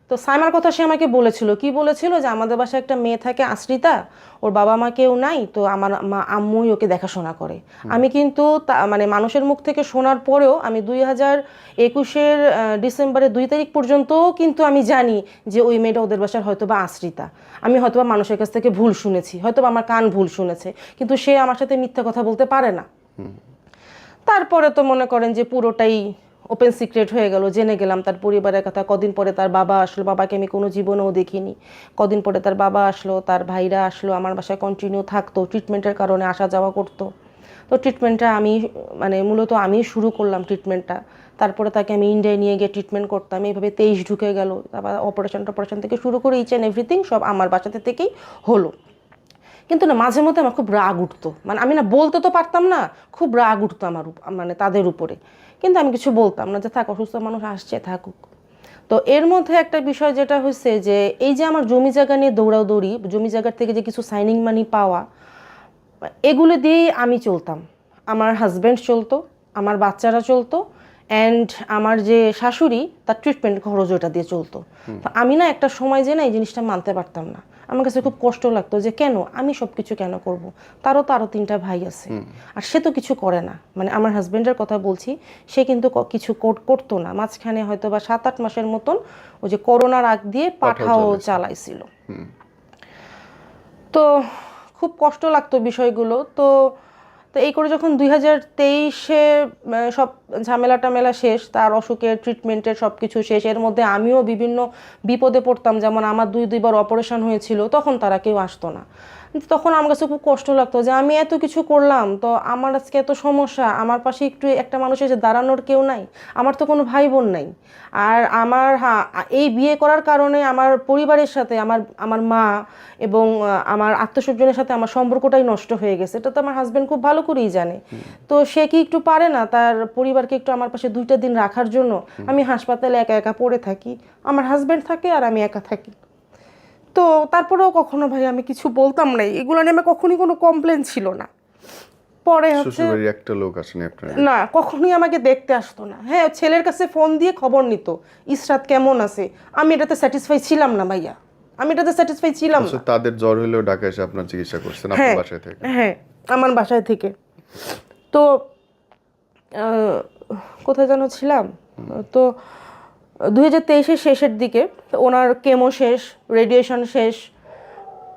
B: তো সাইমার কথা সে আমাকে বলেছিল, কি বলেছিল যে আমাদের বাসায় একটা মেয়ে থাকে আশ্রিতা, ওর বাবা মা কেউ নাই, তো আমার মা আম্মুই ওকে দেখাশোনা করে। আমি কিন্তু মানে মানুষের মুখ থেকে শোনার পরেও আমি 2021-এর ডিসেম্বরের 2 তারিখ পর্যন্ত কিন্তু আমি জানি যে ওই মেয়েটা ওদের বাসার হয়তোবা আশ্রিতা। আমি হয়তোবা মানুষের কাছ থেকে ভুল শুনেছি, হয়তোবা আমার কান ভুল শুনেছে, কিন্তু সে আমার সাথে মিথ্যা কথা বলতে পারে না। তারপরে তো মনে করেন যে পুরোটাই ওপেন সিক্রেট হয়ে গেল, জেনে গেলাম তার পরিবারের কথা। কদিন পরে তার বাবা আসলো, বাবাকে আমি কোনো জীবনেও দেখিনি। কদিন পরে তার বাবা আসলো, তার ভাইরা আসলো, আমার বাসায় কন্টিনিউ থাকতো, ট্রিটমেন্টের কারণে আসা যাওয়া করতো। তো ট্রিটমেন্টটা আমি, মানে মূলত আমি শুরু করলাম ট্রিটমেন্টটা। তারপরে তাকে আমি ইন্ডিয়ায় নিয়ে গিয়ে ট্রিটমেন্ট করতাম, এইভাবে 23 ঢুকে গেল। তারপর অপারেশন থেকে শুরু করে ইচ অ্যান্ড এভরিথিং সব আমার বাসাতে থেকেই হলো। কিন্তু না, মাঝে মধ্যে আমার খুব রাগ উঠতো, মানে আমি না বলতে তো পারতাম না, খুব রাগ উঠতো আমার মানে তাদের উপরে, কিন্তু আমি কিছু বলতাম না, যে থাক, অসুস্থ মানুষ আসছে, থাকুক। তো এর মধ্যে একটা বিষয় যেটা হচ্ছে যে এই যে আমার জমি জায়গা নিয়ে দৌড়াদৌড়ি, জমি জায়গার থেকে যে কিছু সাইনিং মানি পাওয়া, এগুলো দিয়েই আমি চলতাম, আমার হাজব্যান্ড চলতো, আমার বাচ্চারা চলতো, অ্যান্ড আমার যে শাশুড়ি তার ট্রিটমেন্ট খরচ ওটা দিয়ে চলতো। তো আমি না একটা সময় যে না এই জিনিসটা মানতে পারতাম না, আমার কাছে খুব কষ্ট লাগতো যে কেন আমি সব কিছু কেন করব, তারও তো আরও 3টা ভাই আছে, আর সে তো কিছু করে না। মানে আমার হাজব্যান্ডের কথা বলছি, সে কিন্তু কিছু করতো না। মাঝখানে হয়তো বা 7-8 মাসের মতন ওই যে করোনার আগ দিয়ে পাঠাও চালাইছিল। তো খুব কষ্ট লাগতো বিষয়গুলো। তো তো এই করে যখন 2023-এ সব ঝামেলা টামেলা শেষ, তার অসুখের ট্রিটমেন্টের সব কিছু শেষ, এর মধ্যে আমিও বিভিন্ন বিপদে পড়তাম, যেমন আমার 2বার অপারেশন হয়েছিল, তখন তারা কেউ আসতো না। তখন আমার কাছে খুব কষ্ট লাগতো যে আমি এত কিছু করলাম, তো আমার আজকে এত সমস্যা, আমার পাশে একটু একটা মানুষ এসে দাঁড়ানোর কেউ নাই, আমার তো কোনো ভাই বোন নাই। আর আমার এই বিয়ে করার কারণে আমার পরিবারের সাথে আমার মা এবং আমার আত্মীয়স্বজনের সাথে আমার সম্পর্কটাই নষ্ট হয়ে গেছে, এটা তো আমার হাজব্যান্ড খুব ভালো করেই জানে। তো সে কি একটু পারে না তার পরিবারকে একটু আমার পাশে 2টা দিন রাখার জন্য? আমি হাসপাতালে একা একা পড়ে থাকি, আমার হাজব্যান্ড থাকে আর আমি একা থাকি। তো তারপরেও কখনো ভাই আমি কিছু বলতাম না, এগুলো নিয়ে আমার কখনই কোনো কমপ্লেন ছিল না। পরে হচ্ছে
A: একটা লোক আসেনি আপনার?
B: না, কখনোই আমাকে দেখতে আসতো না। হ্যাঁ, ছেলের কাছে ফোন দিয়ে খবর নিত ইসরাত কেমন আছে, আমি এটাতে স্যাটিসফাই ছিলাম না ভাইয়া, আমি এটাতে স্যাটিসফাই ছিলাম না।
A: তাদের জ্বর হলেও ঢাকা এসে আপনার চিকিৎসা করছেন আপনার বাসায় থেকে?
B: হ্যাঁ, আমার বাসায় থেকে। তো কোথায় যেন ছিলাম, তো 2023-এর শেষের দিকে ওনার কেমো শেষ, রেডিয়েশন শেষ,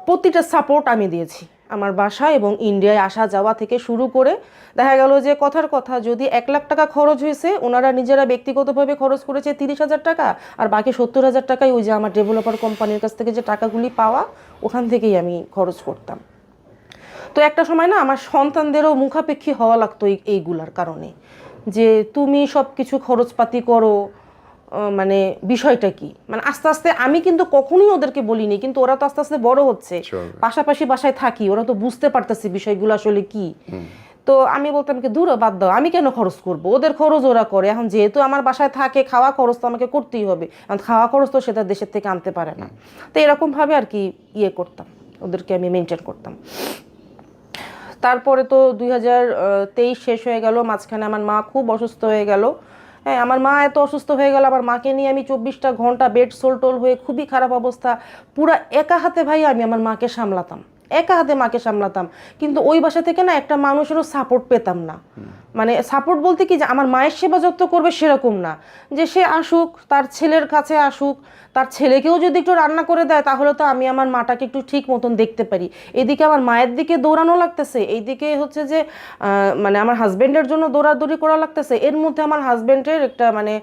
B: প্রতিটা সাপোর্ট আমি দিয়েছি আমার বাসায়, এবং ইন্ডিয়ায় আসা যাওয়া থেকে শুরু করে দেখা গেল যে কথার কথা যদি 1 লাখ টাকা খরচ হয়েছে, ওনারা নিজেরা ব্যক্তিগতভাবে খরচ করেছে 30,000 টাকা, আর বাকি 70,000 টাকাই ওই যে আমার ডেভেলপার কোম্পানির কাছ থেকে যে টাকাগুলি পাওয়া, ওখান থেকেই আমি খরচ করতাম। তো একটা সময় না আমার সন্তানদেরও মুখাপেক্ষী হওয়া লাগতো এইগুলার কারণে, যে তুমি সব কিছু খরচপাতি করো, মানে বিষয়টা কি, মানে আস্তে আস্তে আমি কিন্তু কখনোই ওদেরকে বলিনি, কিন্তু ওরা তো আস্তে আস্তে বড় হচ্ছে, পাশাপাশি বাসায় থাকি, ওরা তো বুঝতে পারতেছে বিষয়গুলো আসলে কি। তো আমি বলতাম কি দূর বাদ দাও, আমি কেন খরচ করব, ওদের খরচ ওরা করে, এখন যেহেতু আমার বাসায় থাকে খাওয়া খরচ তো আমাকে করতেই হবে, কারণ খাওয়া খরচ তো সেটা দেশের থেকে আনতে পারে না। তো এরকমভাবে আর কি ইয়ে করতাম, ওদেরকে আমি মেনটেন করতাম। তারপরে তো 2023 শেষ হয়ে গেল, মাঝখানে আমার মা খুব অসুস্থ হয়ে গেল। হ্যাঁ, আমার মা এত অসুস্থ হয়ে গেল, আমার মাকে নিয়ে আমি 24টা ঘন্টা বেড সোলটোল হয়ে খুবই খারাপ অবস্থা, পুরা একা হাতে ভাই আমি আমার মাকে সামলাতাম, একা হাতে মাকে সামলাতাম। কিন্তু ওই বাসা থেকে না একটা মানুষেরও সাপোর্ট পেতাম না, মানে সাপোর্ট বলতে কি যে আমার মায়ের সেবা যত্ন করবে সেরকম না, যে সে আসুক তার ছেলের কাছে আসুক, তার ছেলেকেও যদি একটু রান্না করে দেয় তাহলে তো আমি আমার মাটাকে একটু ঠিক মতন দেখতে পারি। এদিকে আমার মায়ের দিকে দৌড়ানো লাগতেছে, এইদিকে হচ্ছে যে মানে আমার হাজব্যান্ডের জন্য দৌড়াদৌড়ি করা লাগতেছে। এর মধ্যে আমার হাজব্যান্ডের একটা মানে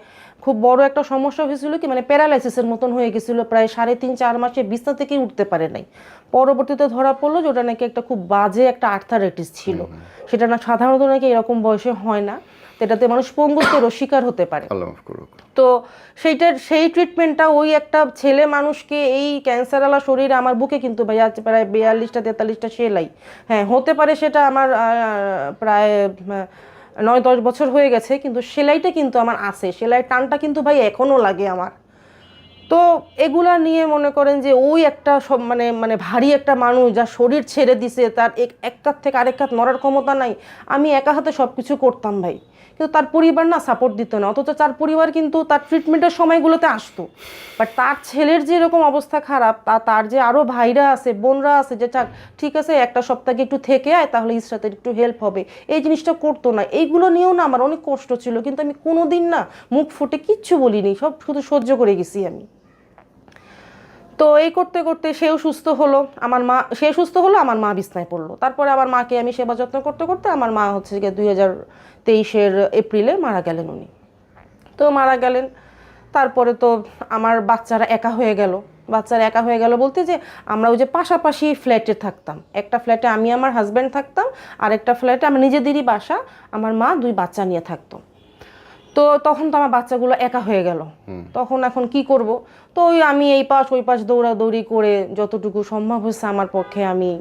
B: খুব বড় একটা সমস্যা হয়েছিল কি, মানে প্যারালাইসিসের মতন হয়ে গেছিল, প্রায় 3.5-4 মাসে বিছনা থেকেই উঠতে পারে নাই। পরবর্তীতে ধরা পড়লো যে ওটা নাকি একটা খুব বাজে একটা আর্থারাইটিস ছিল, সেটা না সাধারণত নাকি এরকম বয়সে হয় না, এটাতে মানুষ পঙ্গুত্বেরও শিকার হতে পারে। তো সেই ট্রিটমেন্টটা ওই একটা ছেলে মানুষকে, এই ক্যান্সারওয়ালা শরীর আমার বুকে কিন্তু ভাইয়া প্রায় 42টা-43টা সেলাই, হ্যাঁ হতে পারে সেটা আমার প্রায় 9-10 বছর হয়ে গেছে, কিন্তু সেলাইটা কিন্তু আমার আছে, সেলাই টানটা কিন্তু ভাই এখনও লাগে আমার। তো এগুলা নিয়ে মনে করেন যে ওই একটা সব মানে মানে ভারী একটা মানুষ যার শরীর ছেড়ে দিছে, তার এক কাত থেকে আরেক কাত নড়ার ক্ষমতা নাই, আমি একা হাতে সব কিছু করতাম ভাই, কিন্তু তার পরিবার না সাপোর্ট দিত না, অথচ তার পরিবার কিন্তু তার ট্রিটমেন্টের সময়গুলোতে আসতো। বাট তার ছেলের যে এরকম অবস্থা খারাপ, তার যে আরও ভাইরা আছে বোনরা আছে, যে ঠিক আছে একটা সপ্তাহে একটু থেকে আয় তাহলে ইস সাথে একটু হেল্প হবে, এই জিনিসটা করতো না। এইগুলো নিয়েও না আমার অনেক কষ্ট ছিল, কিন্তু আমি কোনোদিন না মুখ ফুটে কিচ্ছু বলিনি, সব শুধু সহ্য করে গেছি আমি। তো এই করতে করতে সেও সুস্থ হলো, আমার মা বিছনায় পড়লো, তারপরে আমার মাকে আমি সেবা যত্ন করতে করতে আমার মা হচ্ছে গিয়ে 2023-এর এপ্রিলে মারা গেলেন উনি। তো মারা গেলেন, তারপরে তো আমার বাচ্চারা একা হয়ে গেল বলতে যে আমরা ওই যে পাশাপাশি ফ্ল্যাটে থাকতাম, একটা ফ্ল্যাটে আমি আমার হাজব্যান্ড থাকতাম, আর একটা ফ্ল্যাটে আমার নিজেদেরই বাসা, আমার মা 2 বাচ্চা নিয়ে থাকতো। তো তখন তো আমার বাচ্চাগুলো একা হয়ে গেল, তখন এখন কি করব, তো আমি এই পাশ ওই পাশ দৌড়াদৌড়ি করে যতটুকু সম্ভব হয়েছে আমার পক্ষে আমি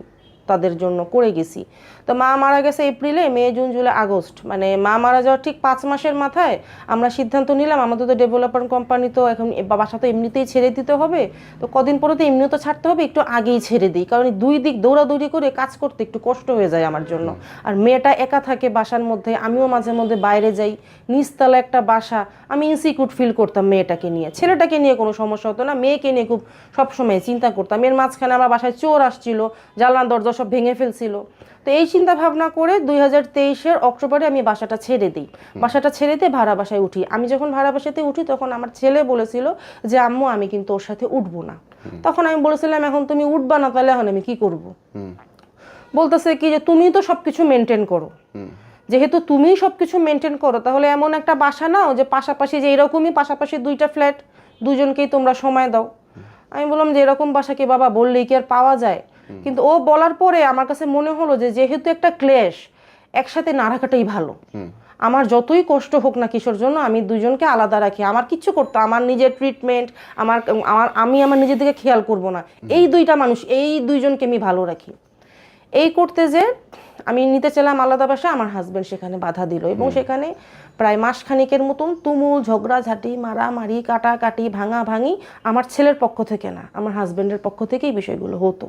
B: তাদের জন্য করে গেছি। তো মা মারা গেছে এপ্রিলে, মে জুন জুলাই আগস্ট, মানে মা মারা যাওয়ার ঠিক 5 মাসের মাথায় আমরা সিদ্ধান্ত নিলাম, আমাদের তো ডেভেলপার কোম্পানি, তো এখন বাসা তো এমনিতেই ছেড়ে দিতে হবে, তো কদিন পরে তো এমনিও তো ছাড়তে হবে, একটু আগেই ছেড়ে দিই, কারণ 2 দিক দৌড়াদৌড়ি করে কাজ করতে একটু কষ্ট হয়ে যায় আমার জন্য। আর মেয়েটা একা থাকে বাসার মধ্যে, আমিও মাঝে মধ্যে বাইরে যাই, নিচতলা একটা বাসা, আমি ইনসিকিউর ফিল করতাম মেয়েটাকে নিয়ে। ছেলেটাকে নিয়ে কোনো সমস্যা হতো না, মেয়েকে নিয়ে খুব সবসময় চিন্তা করতাম। এর মাঝখানে আমার বাসায় চোর আসছিল, জানলা দরজা সব ভেঙে ফেলছিল। তো এই চিন্তা ভাবনা করে 2023-এর অক্টোবরে আমি বাসাটা ছেড়ে দিই, ভাড়া বাসায় উঠি। আমি যখন ভাড়া বাসাতে উঠি তখন আমার ছেলে বলেছিল যে আম্মু আমি কিন্তু ওর সাথে উঠবো না। তখন আমি বলেছিলাম এখন তুমি উঠবা না, তাহলে এখন আমি কি করব? বলতেছে কি যে তুমি তো সবকিছু মেনটেন করো, যেহেতু তুমি সবকিছু মেনটেন করো তাহলে এমন একটা বাসা নাও যে পাশাপাশি, যে এরকমই পাশাপাশি 2টা ফ্ল্যাট, দুজনকেই তোমরা সময় দাও। আমি বললাম যে এরকম বাসা কি বাবা বললেই কি আর পাওয়া যায়? কিন্তু ও বলার পরে আমার কাছে মনে হলো যে যেহেতু একটা ক্লেশ, একসাথে না রাখাটাই ভালো। আমার যতই কষ্ট হোক না কিসের জন্য, আমি দুজনকে আলাদা রাখি, আমার কিচ্ছু করতে, আমার নিজের ট্রিটমেন্ট, আমি আমার নিজের দিকে খেয়াল করব না, এই 2টা মানুষ, এই 2জনকে আমি ভালো রাখি। এই করতে যে আমি নিতে চাইলাম আলাদা বাসা, আমার হাজব্যান্ড সেখানে বাধা দিল, এবং সেখানে প্রায় মাসখানিকের মতন তুমুল ঝগড়াঝাটি, মারামারি, কাটাকাটি, ভাঙাভাঙি আমার ছেলের পক্ষ থেকে না, আমার হাজব্যান্ডের পক্ষ থেকেই বিষয়গুলো হতো।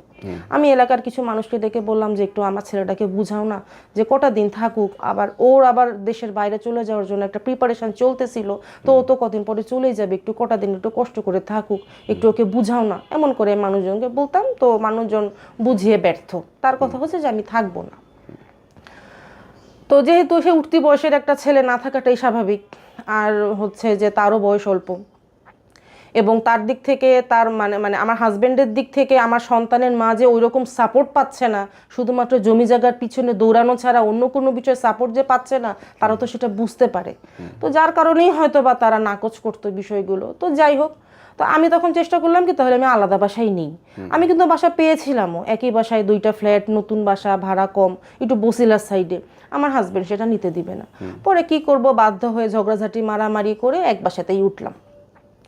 B: আমি এলাকার কিছু মানুষকে ডেকে বললাম যে একটু আমার ছেলেটাকে বুঝাও না, যে কটা দিন থাকুক, আবার দেশের বাইরে চলে যাওয়ার জন্য একটা প্রিপারেশন চলতেছিল, তো ও তো কদিন পরে চলেই যাবে, একটু কটা দিন একটু কষ্ট করে থাকুক, একটু ওকে বুঝাও না, এমন করে মানুষজনকে বলতাম। তো মানুষজন বুঝিয়ে ব্যর্থ, তার কথা হচ্ছে যে আমি থাকবো না। তো যেহেতু সে উঠতি বয়সের একটা ছেলে, না থাকাটাই স্বাভাবিক, আর হচ্ছে যে তারও বয়স অল্প, এবং তার দিক থেকে তার মানে আমার হাজব্যান্ডের দিক থেকে আমার সন্তানের মা যে ওই রকম সাপোর্ট পাচ্ছে না, শুধুমাত্র জমি জায়গার পিছনে দৌড়ানো ছাড়া অন্য কোনো বিষয়ে সাপোর্ট যে পাচ্ছে না, তারা তো সেটা বুঝতে পারে। তো যার কারণেই হয়তো বা তারা নাকচ করতো বিষয়গুলো। তো যাই হোক, তো আমি তখন চেষ্টা করলাম কি তাহলে আমি আলাদা বাসায় নেই। আমি কিন্তু বাসা পেয়েছিলামও, একই বাসায় 2টা ফ্ল্যাট, নতুন বাসা, ভাড়া কম, একটু বসিলার সাইডে। আমার হাজবেন্ড সেটা নিতে দিবে না। পরে কি করব, বাধ্য হয়ে ঝগড়াঝাটি মারামারি করে এক বাসাতেই উঠলাম।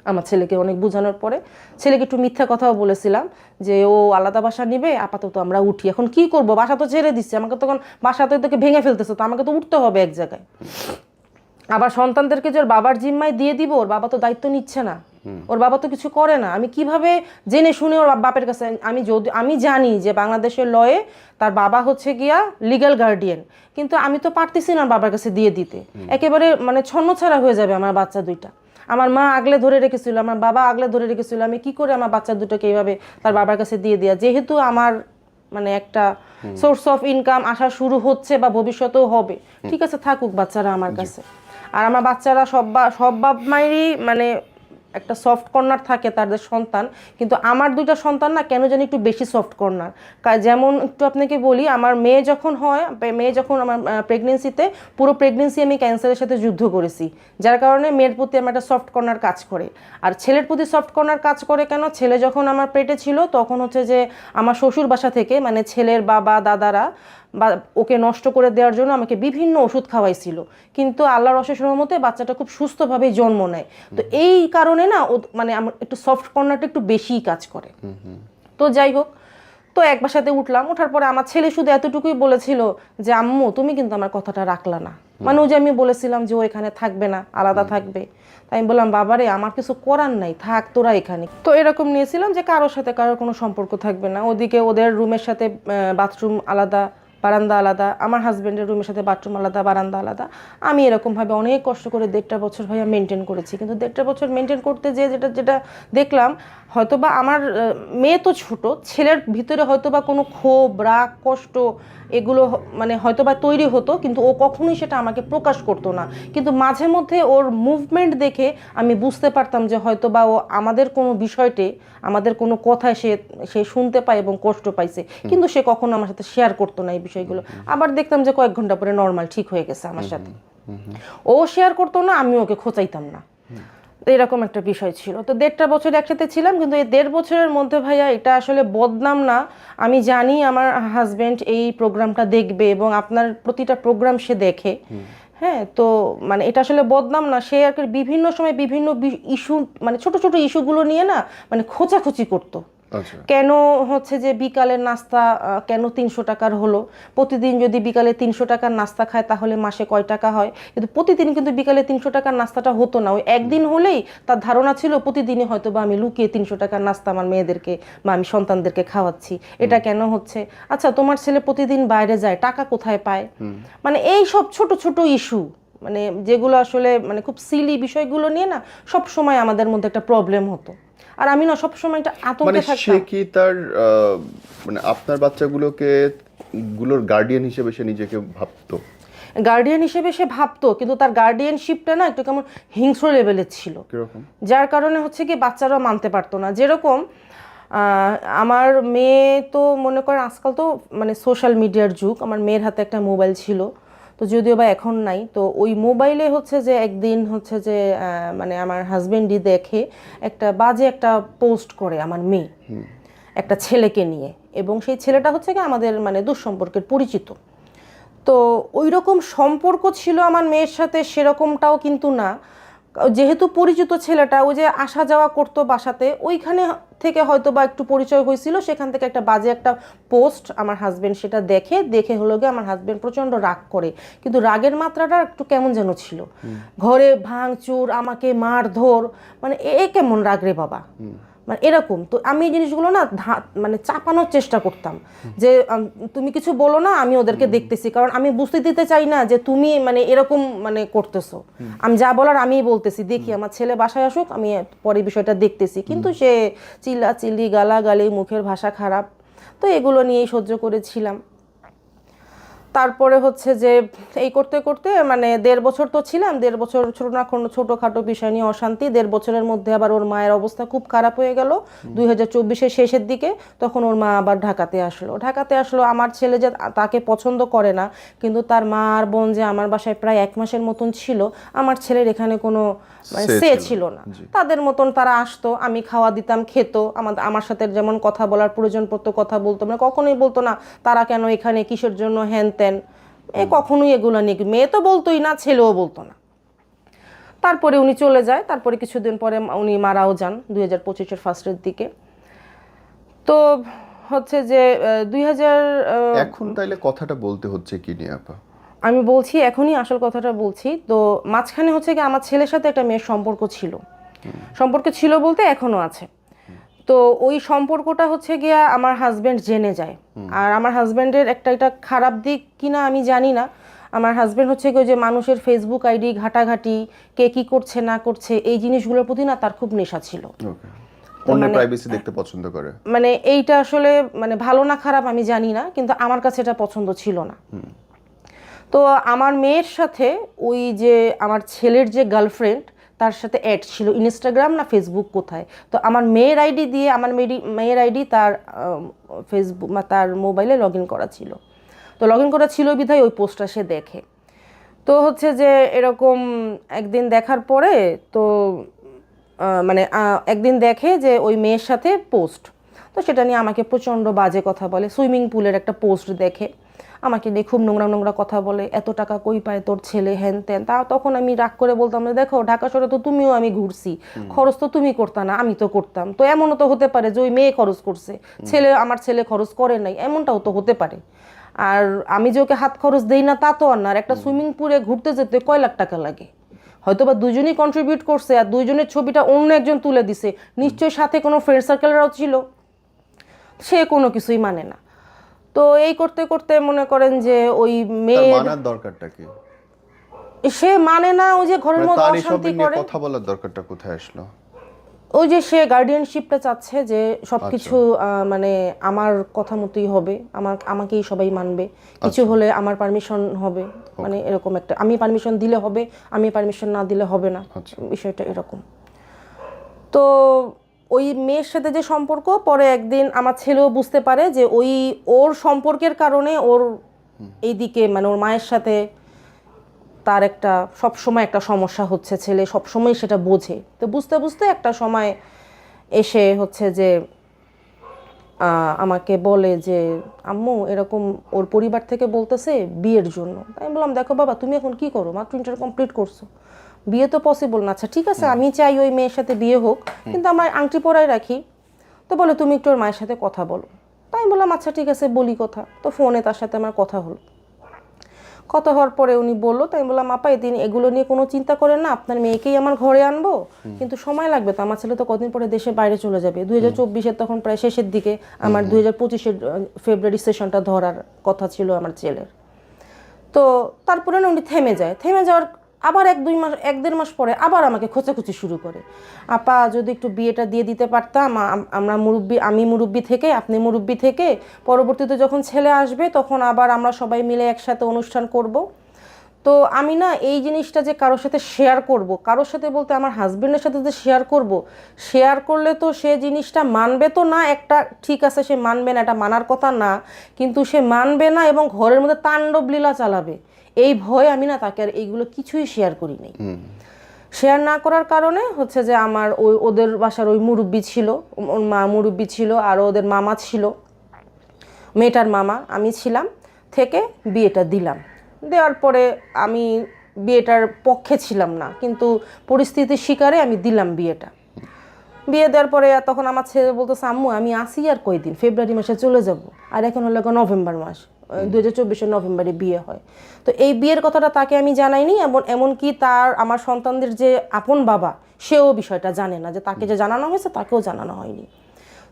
B: আমার ছেলেকে অনেক বোঝানোর পরে ছেলেকে একটু মিথ্যা কথাও বলেছিলাম যে ও আলাদা বাসা নিবে, আপাতত আমরা উঠি। এখন কি করব, বাসা তো ছেড়ে দিচ্ছে, আমাকে তখন বাসা তো তোকে ভেঙে ফেলতেছে, তো আমাকে তো উঠতে হবে এক জায়গায়। আবার সন্তানদেরকে যে ওর বাবার জিম্মায় দিয়ে দিব, ওর বাবা তো দায়িত্ব নিচ্ছে না, ওর বাবা তো কিছু করে না। আমি কিভাবে জেনে শুনে ওর বাপের কাছে, আমি জানি যে বাংলাদেশের লয়ে তার বাবা হচ্ছে গিয়া লিগ্যাল গার্ডিয়ান, কিন্তু আমি তো পারতেছি না বাবার কাছে দিয়ে দিতে। একেবারে মানে ছন্নছাড়া হয়ে যাবে আমার বাচ্চা দুইটা। আমার মা আগলে ধরে রেখেছিল, আমার বাবা আগলে ধরে রেখেছিল, আমি কি করে আমার বাচ্চা দুটোকে এইভাবে তার বাবার কাছে দিয়ে দেওয়া। যেহেতু আমার মানে একটা সোর্স অফ ইনকাম আসা শুরু হচ্ছে বা ভবিষ্যতেও হবে, ঠিক আছে থাকুক বাচ্চারা আমার কাছে। আর আমার বাচ্চারা সব বাপ মায়েরই মানে একটা সফট কর্নার থাকে তাদের সন্তান, কিন্তু আমার 2টা সন্তান না কেন জানি একটু বেশি সফট কর্নার। যেমন একটু আপনাকে বলি, আমার মেয়ে যখন আমার প্রেগনেন্সিতে, পুরো প্রেগনেন্সি আমি ক্যান্সারের সাথে যুদ্ধ করেছি, যার কারণে মেয়ের প্রতি আমার একটা সফট কর্নার কাজ করে। আর ছেলের প্রতি সফট কর্নার কাজ করে কেন, ছেলে যখন আমার পেটে ছিল তখন হচ্ছে যে আমার শ্বশুর বাসা থেকে মানে ছেলের বাবা দাদারা বা ওকে নষ্ট করে দেওয়ার জন্য আমাকে বিভিন্ন ওষুধ খাওয়াইছিল, কিন্তু আল্লাহর অশেষ রহমতে বাচ্চাটা খুব সুস্থভাবেই জন্ম নেয়। তো এই কারণে না মানে আমার একটু সফট কর্নারটা একটু বেশিই কাজ করে। তো যাই হোক, তো এক বাসাতে উঠলাম। ওঠার পরে আমার ছেলে শুধু এতটুকুই বলেছিল যে আম্মু তুমি কিন্তু আমার কথাটা রাখলা না, মানে ও যে আমি বলেছিলাম যে ও এখানে থাকবে না, আলাদা থাকবে। তাই আমি বললাম বাবারে আমার কিছু করার নাই, থাক তোরা এখানে। তো এরকম নিয়েছিলাম যে কারোর সাথে কারোর কোনো সম্পর্ক থাকবে না। ওদিকে ওদের রুমের সাথে বাথরুম আলাদা, বারান্দা আলাদা, আমার হাজব্যান্ডের রুমের সাথে বাথরুম আলাদা, বারান্দা আলাদা। আমি এরকমভাবে অনেক কষ্ট করে 1.5 বছর ভাইয়া মেনটেন করেছি, কিন্তু 1.5 বছর মেনটেন করতে যে যেটা দেখলাম, হয়তোবা আমার মেয়ে তো ছোট, ছেলের ভিতরে হয়তোবা কোনো ক্ষোভ, রাগ, কষ্ট এগুলো মানে হয়তোবা তৈরি হতো, কিন্তু ও কখনোই সেটা আমাকে প্রকাশ করতো না। কিন্তু মাঝে মধ্যে ওর মুভমেন্ট দেখে আমি বুঝতে পারতাম যে হয়তোবা ও আমাদের কোনো বিষয়তে, আমাদের কোনো কথায় সে শুনতে পায় এবং কষ্ট পাইছে, কিন্তু সে কখনো আমার সাথে শেয়ার করতো না এই বিষয়গুলো। আবার দেখতাম যে কয়েক ঘন্টা পরে নর্মাল ঠিক হয়ে গেছে আমার সাথে। ও শেয়ার করতো না, আমি ওকে খোঁচাইতাম না, এরকম একটা বিষয় ছিল। তো 1.5 বছর একসাথে ছিলাম, কিন্তু এই 1.5 বছরের মধ্যে ভাইয়া এটা আসলে বদনাম না। আমি জানি আমার হাজবেন্ড এই প্রোগ্রামটা দেখবে এবং আপনার প্রতিটা প্রোগ্রাম সে দেখে, হ্যাঁ। তো মানে এটা আসলে বদনাম না, সে আর কি বিভিন্ন সময় বিভিন্ন ইস্যু মানে ছোট ছোট ইস্যুগুলো নিয়ে না মানে খোঁচাখুচি করতো। কেন হচ্ছে যে বিকালের নাস্তা কেন 300 টাকার হলো, প্রতিদিন যদি বিকালে 300 টাকার নাস্তা খায় তাহলে মাসে কয় টাকা হয়। কিন্তু প্রতিদিন কিন্তু বিকালে 300 টাকার নাস্তাটা হতো না, ওই একদিন হলেই তার ধারণা ছিল প্রতিদিনই হয়তো বা আমি লুকিয়ে 300 টাকার নাস্তা আমার মেয়েদেরকে বা আমি সন্তানদেরকে খাওয়াচ্ছি। এটা কেন হচ্ছে? আচ্ছা তোমার ছেলে প্রতিদিন বাইরে যায়, টাকা কোথায় পায়? মানে এই সব ছোট ছোট ইস্যু মানে যেগুলো আসলে মানে খুব সিলি বিষয়গুলো নিয়ে না সব সময় আমাদের মধ্যে একটা প্রবলেম হতো। আর আমি না সবসময় একটা আতঙ্কে থাকতাম।
A: সে কি তার মানে আপনার বাচ্চাগুলোকে গুলোর গার্ডিয়ান হিসেবে সে নিজেকে ভাবতো?
B: গার্ডিয়ান হিসেবে সে ভাবতো, কিন্তু তার গার্ডিয়ানশিপটা না একটু কেমন হিংস্র লেভেলের ছিল, যার কারণে হচ্ছে কি বাচ্চারাও মানতে পারতো না। যেরকম আমার মেয়ে তো মনে করেন আজকাল তো মানে সোশ্যাল মিডিয়ার যুগ, আমার মেয়ের হাতে একটা মোবাইল ছিল, তো যদিও বা এখন নাই। তো ওই মোবাইলে হচ্ছে যে একদিন হচ্ছে যে মানে আমার হাজবেন্ডই দেখে একটা বাজে একটা পোস্ট করে আমার মেয়ে একটা ছেলেকে নিয়ে, এবং সেই ছেলেটা হচ্ছে কি আমাদের মানে দুঃসম্পর্কের পরিচিত। তো ওই রকম সম্পর্ক ছিল আমার মেয়ের সাথে সেরকমটাও কিন্তু না, যেহেতু পরিচিত ছেলেটা ওই যে আসা যাওয়া করতো বাসাতে, ওইখানে থেকে হয়তো বা একটু পরিচয় হয়েছিল, সেখান থেকে একটা বাজে একটা পোস্ট আমার হাজবেন্ড সেটা দেখে হলো গিয়ে আমার হাজবেন্ড প্রচণ্ড রাগ করে, কিন্তু রাগের মাত্রাটা একটু কেমন যেন ছিল, ঘরে ভাঙচুর, আমাকে মারধর, মানে কেমন রাগ রে বাবা, মানে এরকম। তো আমি এই জিনিসগুলো না মানে চাপানোর চেষ্টা করতাম যে তুমি কিছু বলো না, আমি ওদেরকে দেখতেছি, কারণ আমি বুঝতে দিতে চাই না যে তুমি মানে এরকম মানে করতেছো। আমি যা বলার আমিই বলতেছি, দেখি আমার ছেলে বাসায় আসুক, আমি পরে বিষয়টা দেখতেছি। কিন্তু সে চিল্লাচিল্লি, গালাগালি, মুখের ভাষা খারাপ, তো এগুলো নিয়েই সহ্য করেছিলাম। তারপরে হচ্ছে যে এই করতে করতে মানে 1.5 বছর তো ছিলাম, 1.5 বছর ছোটোখাটো বিষয় নিয়ে অশান্তি, 1.5 বছরের মধ্যে আবার ওর মায়ের অবস্থা খুব খারাপ হয়ে গেল 2024-এর শেষের দিকে। তখন ওর মা আবার ঢাকাতে আসলো। আমার ছেলে যে তাকে পছন্দ করে না, কিন্তু তার মা আর বোন যে আমার বাসায় প্রায় 1 মাসের মতন ছিল, আমার ছেলের এখানে কোনো সে ছিল না। তাদের মতন তারা আসতো, আমি খাওয়া দিতাম, খেত, আমার সাথে যেমন কথা বলার প্রয়োজন পড়তো কথা বলতো, মানে কখনোই বলতো না তারা কেন এখানে, কিসের জন্য, হ্যান ত্যান, কখনোই এগুলো নিয়ে। মেয়ে তো বলতোই না, ছেলেও বলতো না। তারপরে উনি চলে যায়, তারপরে কিছুদিন পরে উনি মারাও যান 2025-এর ফার্স্টের দিকে। তো হচ্ছে যে 2000
A: এখন তাইলে কথাটা বলতে হচ্ছে কি নিয়ে আপা?
B: আমি বলছি, এখনই আসল কথাটা বলছি। তো মাঝখানে হচ্ছে কি আমার ছেলের সাথে একটা মেয়ের সম্পর্ক ছিল বলতে এখনো আছে। তো ওই সম্পর্কটা হচ্ছে গিয়া আমার হাজবেন্ড জেনে যায়। আর আমার হাজবেন্ডের এটা খারাপ দিক কিনা আমি জানি না। আমার হাজবেন্ড হচ্ছে কি যে মানুষের ফেসবুক আইডি ঘাটাঘাটি, কে কি করছে না করছে, এই জিনিসগুলোর প্রতি না তার খুব নেশা ছিল।
A: অন্য প্রাইভেসি দেখতে পছন্দ করে।
B: মানে এইটা আসলে মানে ভালো না খারাপ আমি জানি না, কিন্তু আমার কাছে এটা পছন্দ ছিল না। তো আমার মেয়ের সাথে ওই যে আমার ছেলের যে গার্লফ্রেন্ড, তার সাথে অ্যাড ছিল ইনস্টাগ্রাম না ফেসবুক কোথায়। তো আমার মেয়ের আইডি দিয়ে, আমার মেয়ের আইডি তার ফেসবুক তার মোবাইলে লগ ইন করা ছিল। তো লগ ইন করা ছিল বিধায় ওই পোস্টটা সে দেখে। তো হচ্ছে যে এরকম একদিন দেখার পরে তো মানে একদিন দেখে যে ওই মেয়ের সাথে পোস্ট, তো সেটা নিয়ে আমাকে প্রচণ্ড বাজে কথা বলে। সুইমিং পুলের একটা পোস্ট দেখে আমাকে নিয়ে খুব নোংরা কথা বলে, এত টাকা কই পায় তোর ছেলে, হ্যান ত্যান। তখন আমি রাগ করে বলতাম, দেখো ঢাকা শহরে তো তুমিও আমি ঘুরছি, খরচ তো তুমি করতা না, আমি তো করতাম। তো এমনও তো হতে পারে যে ওই মেয়ে খরচ করছে, আমার ছেলে খরচ করে নাই, এমনটাও তো হতে পারে। আর আমি যে ওকে হাত খরচ দেই না তা তো আর না। আর একটা সুইমিং পুলে ঘুরতে যেতে কয় লাখ টাকা লাগে, হয়তো বা দুজনই কন্ট্রিবিউট করছে, আর দুইজনের ছবিটা অন্য একজন তুলে দিছে, নিশ্চয়ই সাথে কোনো ফ্রেন্ড সার্কেলরাও ছিল। সে কোনো কিছুই মানে না। তো এই করতে করতে মনে করেন যে ওই মেয়ে
A: মানার দরকারটা কি?
B: সে মানে না, ওই যে ঘরের মধ্যে
A: তার
B: অশান্তি
A: এসব নিয়ে
B: করে।
A: কথা বলার দরকারটা কোথায় আসলো?
B: ওই যে সে গার্ডিয়ানশিপটা চাচ্ছে যে সবকিছু মানে আমার কথা মতোই হবে, আমাকেই সবাই মানবে, কিছু হলে আমার পারমিশন হবে, মানে এরকম একটা, আমি পারমিশন দিলে হবে, আমি পারমিশন না দিলে হবে না, বিষয়টা এরকম। তো ওই মেয়ের সাথে যে সম্পর্ক, পরে একদিন আমার ছেলেও বুঝতে পারে যে ওর সম্পর্কের কারণে ওর এইদিকে মানে ওর মায়ের সাথে তার সবসময় একটা সমস্যা হচ্ছে, ছেলে সবসময় সেটা বোঝে। তো বুঝতে বুঝতে একটা সময় এসে হচ্ছে যে আমাকে বলে যে আম্মু এরকম ওর পরিবার থেকে বলতেছে বিয়ের জন্য। আমি বললাম, দেখো বাবা, তুমি এখন কি করো, মাত্র ইন্টার কমপ্লিট করছো, বিয়ে তো পসিবল না। আচ্ছা ঠিক আছে, আমি চাই ওই মেয়ের সাথে বিয়ে হোক, কিন্তু আমরা আংটি পরাই রাখি। তো বলে তুমি একটু ওর মায়ের সাথে কথা বলো। তাই আমি বললাম আচ্ছা ঠিক আছে, বলি কথা। তো ফোনে তার সাথে আমার কথা হলো। কথা হওয়ার পরে উনি বললো, তাই আমি বললাম আপা তিনি এগুলো নিয়ে কোনো চিন্তা করেন না, আপনার মেয়েকেই আমার ঘরে আনবো, কিন্তু সময় লাগবে তো, আমার ছেলে তো কদিন পরে দেশে বাইরে চলে যাবে। 2024-এর তখন প্রায় শেষের দিকে, আমার 2025-এর ফেব্রুয়ারি সেশনটা ধরার কথা ছিল আমার ছেলের। তো তারপরে উনি থেমে যাওয়ার আবার 1-2 মাস পরে আবার আমাকে খোঁচাখুচি শুরু করে, আপা যদি একটু বিয়েটা দিয়ে দিতে পারতাম, আমি মুরব্বি থেকে আপনি মুরব্বি থেকে, পরবর্তীতে যখন ছেলে আসবে তখন আবার আমরা সবাই মিলে একসাথে অনুষ্ঠান করব। তো আমি না এই জিনিসটা যে কারোর সাথে শেয়ার করব, কারোর সাথে বলতে আমার হাজবেন্ডের সাথে যে শেয়ার করলে তো সে জিনিসটা মানবে তো না, একটা ঠিক আছে সে মানবে না, এটা মানার কথা না, কিন্তু সে মানবে না এবং ঘরের মধ্যে তাণ্ডব লীলা চালাবে, এই ভয় আমি না তাকে আর এইগুলো কিছুই শেয়ার করি নাই। শেয়ার না করার কারণে হচ্ছে যে আমার ওদের বাসার ওই মুরব্বি ছিল, ওর মা মুরব্বি ছিল, আর ওদের মামা ছিল, মেয়েটার মামা, আমি ছিলাম, থেকে বিয়েটা দিলাম। দেওয়ার পরে আমি বিয়েটার পক্ষে ছিলাম না, কিন্তু পরিস্থিতির শিকারে আমি দিলাম বিয়েটা। বিয়ে দেওয়ার পরে তখন আমার ছেলে বলতেছে আম্মু আমি আসি আর কয়দিন, ফেব্রুয়ারি মাসে চলে যাব, আর এখন হলো নভেম্বর মাস, 2024-এর নভেম্বরে বিয়ে হয়। তো এই বিয়ের কথাটা তাকে আমি জানাইনি, এমনকি আমার সন্তানদের যে আপন বাবা সেও বিষয়টা জানে না, যে তাকে যে জানানো হয়েছে তাকেও জানানো হয়নি।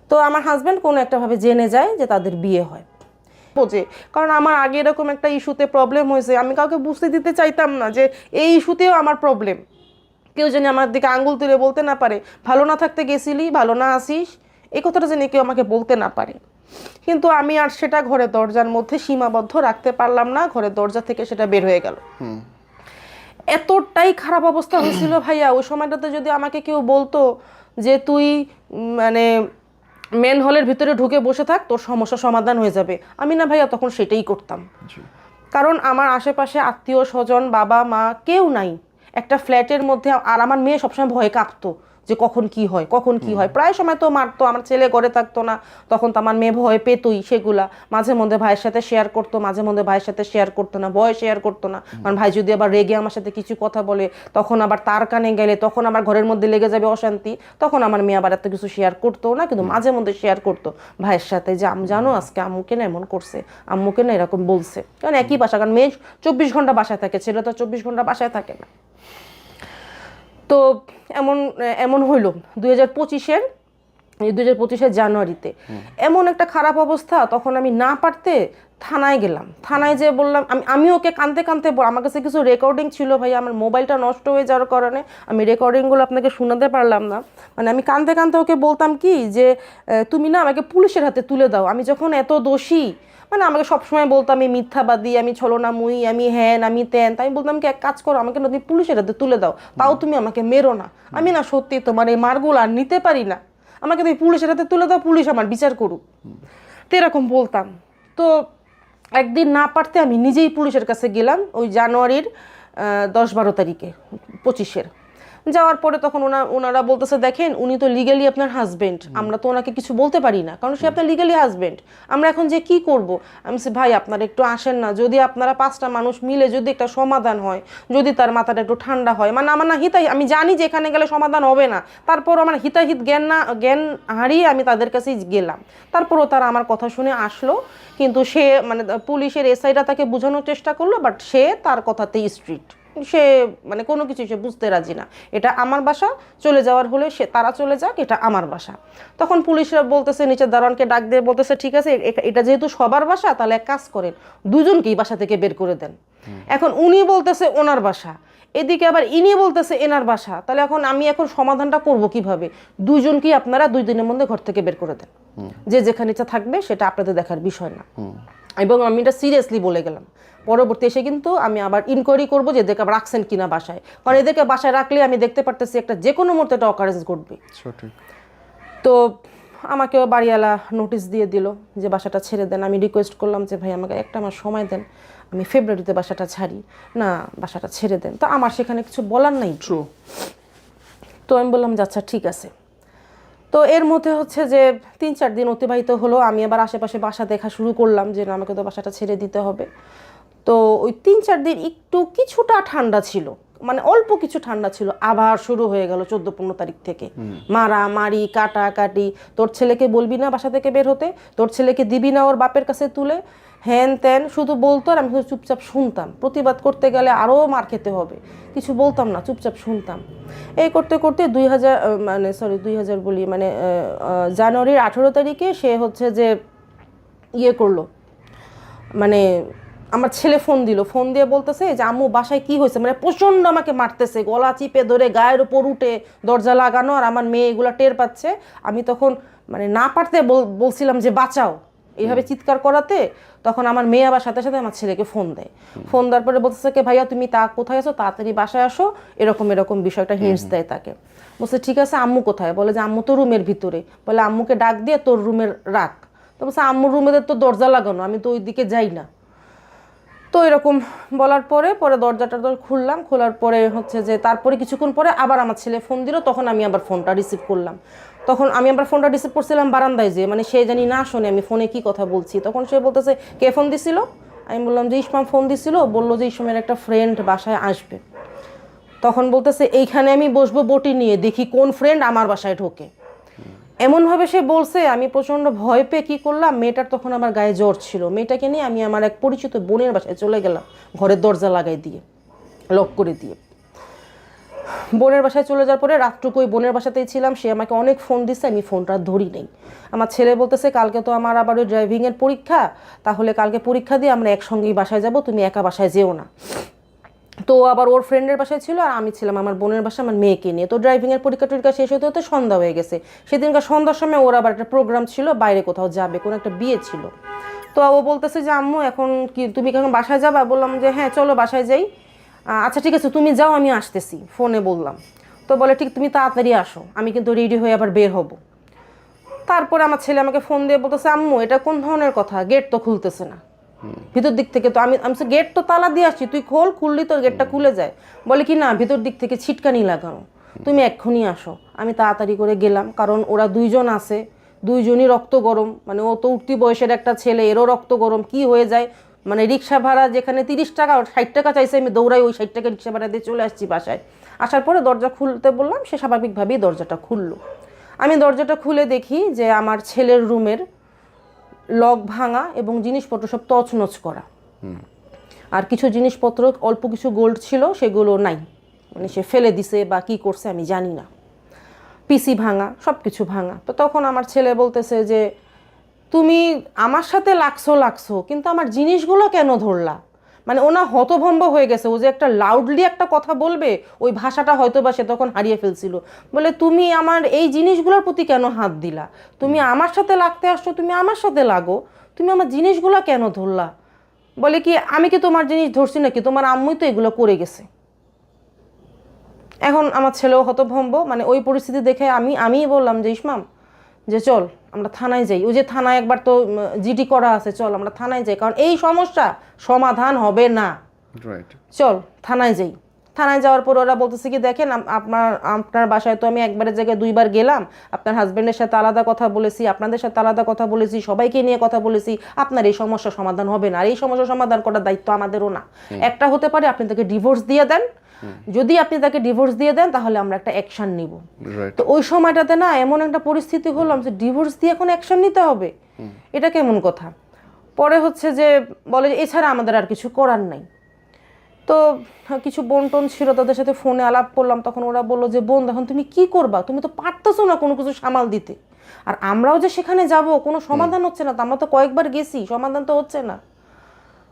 B: তো আমার হাজব্যান্ড কোনো একটাভাবে জেনে যায় যে তাদের বিয়ে হয়, বোঝে, কারণ আমার আগে এরকম একটা ইস্যুতে প্রবলেম হয়েছে, আমি কাউকে বুঝতে দিতে চাইতাম না যে এই ইস্যুতেও আমার প্রবলেম, কেউ যেন আমার দিকে আঙ্গুল তুলে বলতে না পারে ভালো না থাকতে গেছিলি, ভালো না আসিস, এই কথাটা যেন কেউ আমাকে বলতে না পারে। কিন্তু আমি আর সেটা ঘরের দরজার মধ্যে সীমাবদ্ধ রাখতে পারলাম না, ঘরের দরজা থেকে সেটা বের হয়ে গেল। এতটাই খারাপ অবস্থা হয়েছিল ভাইয়া, ওই সময়টাতে যদি আমাকে কেউ বলতো যে তুই মানে মেন হলের ভিতরে ঢুকে বসে থাক, তোর সমস্যা সমাধান হয়ে যাবে, আমি না ভাইয়া তখন সেটাই করতাম। কারণ আমার আশেপাশে আত্মীয় স্বজন, বাবা মা কেউ নাই একটা ফ্ল্যাটের মধ্যে। আর আমার মেয়ে সবসময় ভয়ে কাঁপতো যে কখন কি হয়, কখন কি হয়। প্রায় সময় তো মারতো, আমার ছেলে ঘরে থাকতো না, তখন তো আমার মেয়ে ভয় পেতই। সেগুলা মাঝে মধ্যে ভাইয়ের সাথে শেয়ার করতো, মাঝে মধ্যে ভাইয়ের সাথে শেয়ার করতো না, ভয় শেয়ার করতো না। কারণ ভাই যদি আবার রেগে আমার সাথে কিছু কথা বলে, তখন আবার তার কানে গেলে তখন আমার ঘরের মধ্যে লেগে যাবে অশান্তি, তখন আমার মেয়ে আবার এত কিছু শেয়ার করতো না। কিন্তু মাঝে মধ্যে শেয়ার করতো ভাইয়ের সাথে যে জানো আজকে আম্মুকে না এমন করছে, আম্মুকে না এরকম বলছে। কারণ একই বাসা, কারণ মেয়ে 24 ঘন্টা বাসায় থাকে, ছেলে তো 24 ঘন্টা বাসায় থাকে না। তো এমন হইল 2025-এর জানুয়ারিতে এমন একটা খারাপ অবস্থা। তখন আমি না পারতে থানায় গেলাম। থানায় যেয়ে বললাম, আমি ওকে কাঁদতে কাঁদতে, আমার কাছে কিছু রেকর্ডিং ছিল ভাই, আমার মোবাইলটা নষ্ট হয়ে যাওয়ার কারণে আমি রেকর্ডিংগুলো আপনাকে শোনাতে পারলাম না। মানে আমি কাঁদতে কাঁদতে ওকে বলতাম কি যে তুমি না আমাকে পুলিশের হাতে তুলে দাও, আমি যখন এত দোষী। মানে আমাকে সবসময় বলতাম আমি মিথ্যাবাদী, আমি ছলনাময়ী, আমি হ্যান, আমি ত্যান। তাই আমি বলতাম কি এক কাজ করো, আমাকে না তুমি পুলিশের হাতে তুলে দাও, তাও তুমি আমাকে মেরো না। আমি না সত্যি তোমার এই মারগুলো আর নিতে পারি না, আমাকে তুমি পুলিশের হাতে তুলে দাও, পুলিশ আমার বিচার করুক। তো এরকম বলতাম। তো একদিন না পারতে আমি নিজেই পুলিশের কাছে গেলাম, ওই জানুয়ারির 10-12 তারিখে 25-এর। যাওয়ার পরে তখন ওনারা বলতেছে দেখেন উনি তো লিগালি আপনার হাজবেন্ড, আমরা তো ওনাকে কিছু বলতে পারি না, কারণ সে আপনার লিগালি হাজবেন্ড। আমরা এখন যে কি করব? আমি বলছি ভাই আপনারা একটু আসেন না, যদি আপনারা 5টা মানুষ মিলে যদি একটা সমাধান হয়, যদি তার মাথাটা একটু ঠান্ডা হয়। মানে আমার না হিতাই, আমি জানি যে এখানে গেলে সমাধান হবে না, তারপর আমার হিতাহিত জ্ঞান হারিয়ে আমি তাদের কাছেই গেলাম। তারপরও তারা আমার কথা শুনে আসলো, কিন্তু সে মানে পুলিশের এসআইটা তাকে বোঝানোর চেষ্টা করলো, বাট সে তার কথাতেই স্ট্রিক্ট। সে মানে কোনো কিছু সে বুঝতে রাজি না, এটা আমার বাসা, চলে যাওয়ার হলে তারা চলে যাক, এটা আমার বাসা। তখন পুলিশরা বলতেছে, নিচে দারোয়ানকে ডাক দিয়ে বলতেছে ঠিক আছে এটা যেহেতু সবার বাসা, তাহলে এক কাজ করেন দুজনকেই বাসা থেকে বের করে দেন। এখন উনি বলতেছে ওনার বাসা, এদিকে আবার ইনি বলতেছে এনার বাসা, তাহলে আমি এখন সমাধানটা করব কিভাবে? দুইজনকেই আপনারা 2 দিনের মধ্যে ঘর থেকে বের করে দেন, যে যেখানে ইচ্ছা থাকবে, সেটা আপনাদের দেখার বিষয় না। এবং আমি এটা সিরিয়াসলি বলে গেলাম। পরবর্তী এসে কিন্তু আমি আবার ইনকোয়ারি করবো যে এদেরকে আবার রাখছেন কিনা বাসায়, কারণ এদেরকে বাসায় রাখলে আমি দেখতে পারতেছি একটা যে কোনো মুহূর্তে একটা অকারেন্স ঘটবে। তো আমাকেও বাড়িওয়ালা নোটিশ দিয়ে দিল যে বাসাটা ছেড়ে দেন। আমি রিকোয়েস্ট করলাম যে ভাই আমাকে একটা মাস সময় দেন, আমি ফেব্রুয়ারিতে বাসাটা ছাড়ি, না বাসাটা ছেড়ে দেন। তো আমার সেখানে কিছু বলার নাই। তো আমি বললাম যে আচ্ছা ঠিক আছে। তো এর মধ্যে হচ্ছে যে 3-4 দিন অতিবাহিত হলো, আমি আবার আশেপাশে বাসা দেখা শুরু করলাম যে না আমাকে তো বাসাটা ছেড়ে দিতে হবে। তো ওই 3-4 দিন কিছুটা ঠান্ডা ছিল, মানে অল্প কিছু ঠান্ডা ছিল, আবার শুরু হয়ে গেল 14-15 তারিখ থেকে মারামারি, কাটাকাটি। তোর ছেলেকে বলবি না বাসা থেকে বের হতে, তোর ছেলেকে দিবি না ওর বাপের কাছে তুলে, হ্যান ত্যান শুধু বলতো। আর আমি শুধু চুপচাপ শুনতাম, প্রতিবাদ করতে গেলে আরও মার খেতে হবে, কিছু বলতাম না, চুপচাপ শুনতাম। এই করতে করতে 2000 বলি মানে জানুয়ারির 18 তারিখে সে হচ্ছে যে ইয়ে করলো, মানে আমার ছেলে ফোন দিয়ে বলতেছে যে আম্মু বাসায় কি হয়েছে, মানে প্রচণ্ড আমাকে মারতেছে, গলা চিপে ধরে গায়ের উপর উঠে দরজা লাগানো, আর আমার মেয়ে এগুলো টের পাচ্ছে। আমি তখন মানে না পারতে বলছিলাম যে বাঁচাও, এইভাবে চিৎকার করাতে তখন আমার মেয়ে আবার সাথে সাথে আমার ছেলেকে ফোন দেয়। ফোন দেওয়ার পরে বলতেছে কি ভাইয়া তুমি কোথায় আছো, তাড়াতাড়ি বাসায় আসো, এরকম বিষয়টা হিন্টস দেয় তাকে। বলছে ঠিক আছে আম্মু কোথায়? বলে যে আম্মু তো রুমের ভিতরে। বলে আম্মুকে ডাক দিয়ে তোর রুমের রাখ। তো বলছে আম্মুর রুমেদের তো দরজা লাগানো, আমি তো ওই দিকে যাই না। তো এরকম বলার পরে দরজাটা খুললাম, খোলার পরে হচ্ছে যে তারপরে কিছুক্ষণ পরে আবার আমার ছেলে ফোন দিল, তখন আমি আবার ফোনটা রিসিভ করলাম। তখন আমি আবার ফোনটা রিসিভ করছিলাম বারান্দায়, যে মানে সে জানি না শোনে আমি ফোনে কি কথা বলছি। তখন সে বলতেছে কে ফোন দিছিল? আমি বললাম যে ইসমাম ফোন দিছিল, বললো যে ইসমামের একটা ফ্রেন্ড বাসায় আসবে। তখন বলতেছে এইখানে আমি বসবো বটি নিয়ে, দেখি কোন ফ্রেন্ড আমার বাসায় ঢোকে। এমনভাবে সে বলছে, আমি প্রচণ্ড ভয় পেয়ে কী করলাম, মেয়েটার তখন আমার গায়ে জ্বর ছিল, মেয়েটাকে নিয়ে আমি আমার এক পরিচিত বোনের বাসায় চলে গেলাম, ঘরের দরজা লাগাই দিয়ে লক করে দিয়ে। বোনের বাসায় চলে যাওয়ার পরে রাতটুকু ওই বোনের বাসাতেই ছিলাম। সে আমাকে অনেক ফোন দিচ্ছে, আমি ফোনটা ধরি নেই। আমার ছেলে বলতেছে কালকে তো আমার আবার ওই ড্রাইভিংয়ের পরীক্ষা, তাহলে কালকে পরীক্ষা দিয়ে আমরা একসঙ্গেই বাসায় যাব, তুমি একা বাসায় যেও না। তো আবার ওর ফ্রেন্ডের বাসায় ছিল আর আমি ছিলাম আমার বোনের বাসায় আমার মেয়েকে নিয়ে। তো ড্রাইভিংয়ের পরীক্ষা টরীক্ষা শেষ হতে হতে সন্ধ্যা হয়ে গেছে। সেদিনকার সন্ধ্যার সময় ওর আবার একটা প্রোগ্রাম ছিল, বাইরে কোথাও যাবে, কোনো একটা বিয়ে ছিল। তো ও বলতেছে যে আম্মু এখন কি তুমি এখন বাসায় যাবা? বললাম যে হ্যাঁ চলো বাসায় যাই। আচ্ছা ঠিক আছে তুমি যাও, আমি আসতেছি, ফোনে বললাম। তো বলে ঠিক তুমি তাড়াতাড়ি আসো, আমি কিন্তু রেডি হয়ে আবার বের হব। তারপরে আমার ছেলে আমাকে ফোন দিয়ে বলতেছে আম্মু এটা কোন ধরনের কথা, গেট তো খুলতেছে না ভিতর দিক থেকে। তো আমি গেট তো তালা দিয়ে আসছি, তুই খুললি তোর গেটটা খুলে যায়। বলে কি না ভিতর দিক থেকে ছিটকানি লাগানো, তুমি এক্ষুনি আসো। আমি তাড়াতাড়ি করে গেলাম, কারণ ওরা দুইজন আছে, দুইজনই রক্ত গরম, মানে ও তো উঠতি বয়সের একটা ছেলে, এরও রক্ত গরম, কি হয়ে যায়। মানে রিক্সা ভাড়া যেখানে 30 টাকা 60 টাকা চাইছে, আমি দৌড়াই ওই 60 টাকা রিক্সা ভাড়া দিয়ে চলে আসছি বাসায়। আসার পরে দরজা খুলতে বললাম, সে স্বাভাবিকভাবেই দরজাটা খুললো। আমি দরজাটা খুলে দেখি যে আমার ছেলের রুমের লক ভাঙা এবং জিনিসপত্র সব তছনছ করা। আর কিছু জিনিসপত্র অল্প কিছু গোল্ড ছিল সেগুলো নাই, মানে সে ফেলে দিছে বা কি করছে আমি জানি না। পিসি ভাঙা, সব কিছু ভাঙা। তো তখন আমার ছেলে বলতেছে যে তুমি আমার সাথে লাগছো কিন্তু আমার জিনিসগুলো কেন ধরলা? মানে ওনা হতভম্ব হয়ে গেছে, ও যে একটা লাউডলি একটা কথা বলবে ওই ভাষাটা হয়তো বা সে তখন হারিয়ে ফেলছিল। বলে তুমি আমার এই জিনিসগুলোর প্রতি কেন হাত দিলা? তুমি আমার সাথে লাগতে আসছো, তুমি আমার সাথে লাগো, তুমি আমার জিনিসগুলো কেন ধরলা? বলে কি আমি কি তোমার জিনিস ধরছি নাকি, তোমার আম্মুই তো এগুলো করে গেছে। এখন আমার ছেলেও হতভম্ব, মানে ওই পরিস্থিতি দেখে আমিই বললাম যে ইসমাম যে চল আমরা থানায় যাই, ওই যে থানায় একবার তো জিডি করা আছে, চল আমরা থানায় যাই, কারণ এই সমস্যা সমাধান হবে না, চল থানায় যাই। থানায় যাওয়ার পর ওরা বলতেছে কি দেখেন আপনার বাসায় তো আমি একবারের জায়গায় 2বার গেলাম, আপনার হাজবেন্ডের সাথে আলাদা কথা বলেছি, আপনাদের সাথে আলাদা কথা বলেছি, সবাইকে নিয়ে কথা বলেছি, আপনার এই সমস্যা সমাধান হবে না, আর এই সমস্যা সমাধান করার দায়িত্ব আমাদেরও না। একটা হতে পারে আপনি তাকে ডিভোর্স দিয়ে দেন, যদি আপনি তাকে ডিভোর্স দিয়ে দেন তাহলে আমরা একটা অ্যাকশন নিব। তো ওই সময়টাতে না এমন একটা পরিস্থিতি হলাম যে ডিভোর্স দিয়ে এখন অ্যাকশন নিতে হবে, এটা কেমন কথা। পরে হচ্ছে যে বলে এছাড়া আমাদের আর কিছু করার নাই। তো কিছু বোন টোন ছিল, তাদের সাথে ফোনে আলাপ করলাম, তখন ওরা বললো যে বোন এখন তুমি কি করবা, তুমি তো পারতেছো না কোনো কিছু সামাল দিতে, আর আমরাও যে সেখানে যাব কোনো সমাধান হচ্ছে না, তো আমরা তো কয়েকবার গেছি, সমাধান তো হচ্ছে না।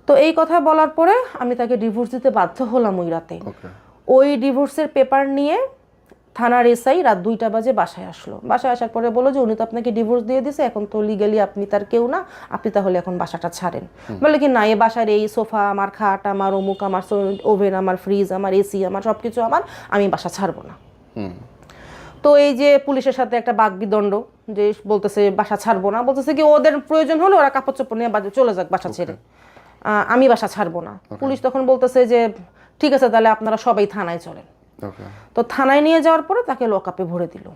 B: তো এই কথা বলার পরে আমি তাকে ডিভোর্স দিতে বাধ্য হলাম ওই রাতে। ওই ডিভোর্সের পেপার নিয়ে থানার এসআই রাত 2টা বাজে বাসায় আসলো। বাসায় আসার পরে বললো যে উনি তো আপনাকে ডিভোর্স দিয়ে দিয়েছে, এখন তো লিগালি আপনি তার কেউ না, আপনি তাহলে এখন বাসাটা ছাড়েন। বলে কি না, এ বাসার এই সোফা আমার, খাট আমার, অমুক আমার, ওভেন আমার, ফ্রিজ আমার, এসি আমার, সব কিছু আমার, আমি বাসা ছাড়বো না। তো এই যে পুলিশের সাথে একটা বাকবিদণ্ড, যে বলতেছে বাসা ছাড়বো না, বলতেছে কি ওদের প্রয়োজন হলে ওরা কাপড় চোপড় নিয়ে চলে যাক বাসা ছেড়ে, আমি বাসা ছাড়বো না। পুলিশ তখন বলতেছে যে ঠিক আছে তাহলে আপনারা সবাই থানায় চলেন। তো থানায় নিয়ে যাওয়ার পরে তাকে লকআপে ভরে দিল।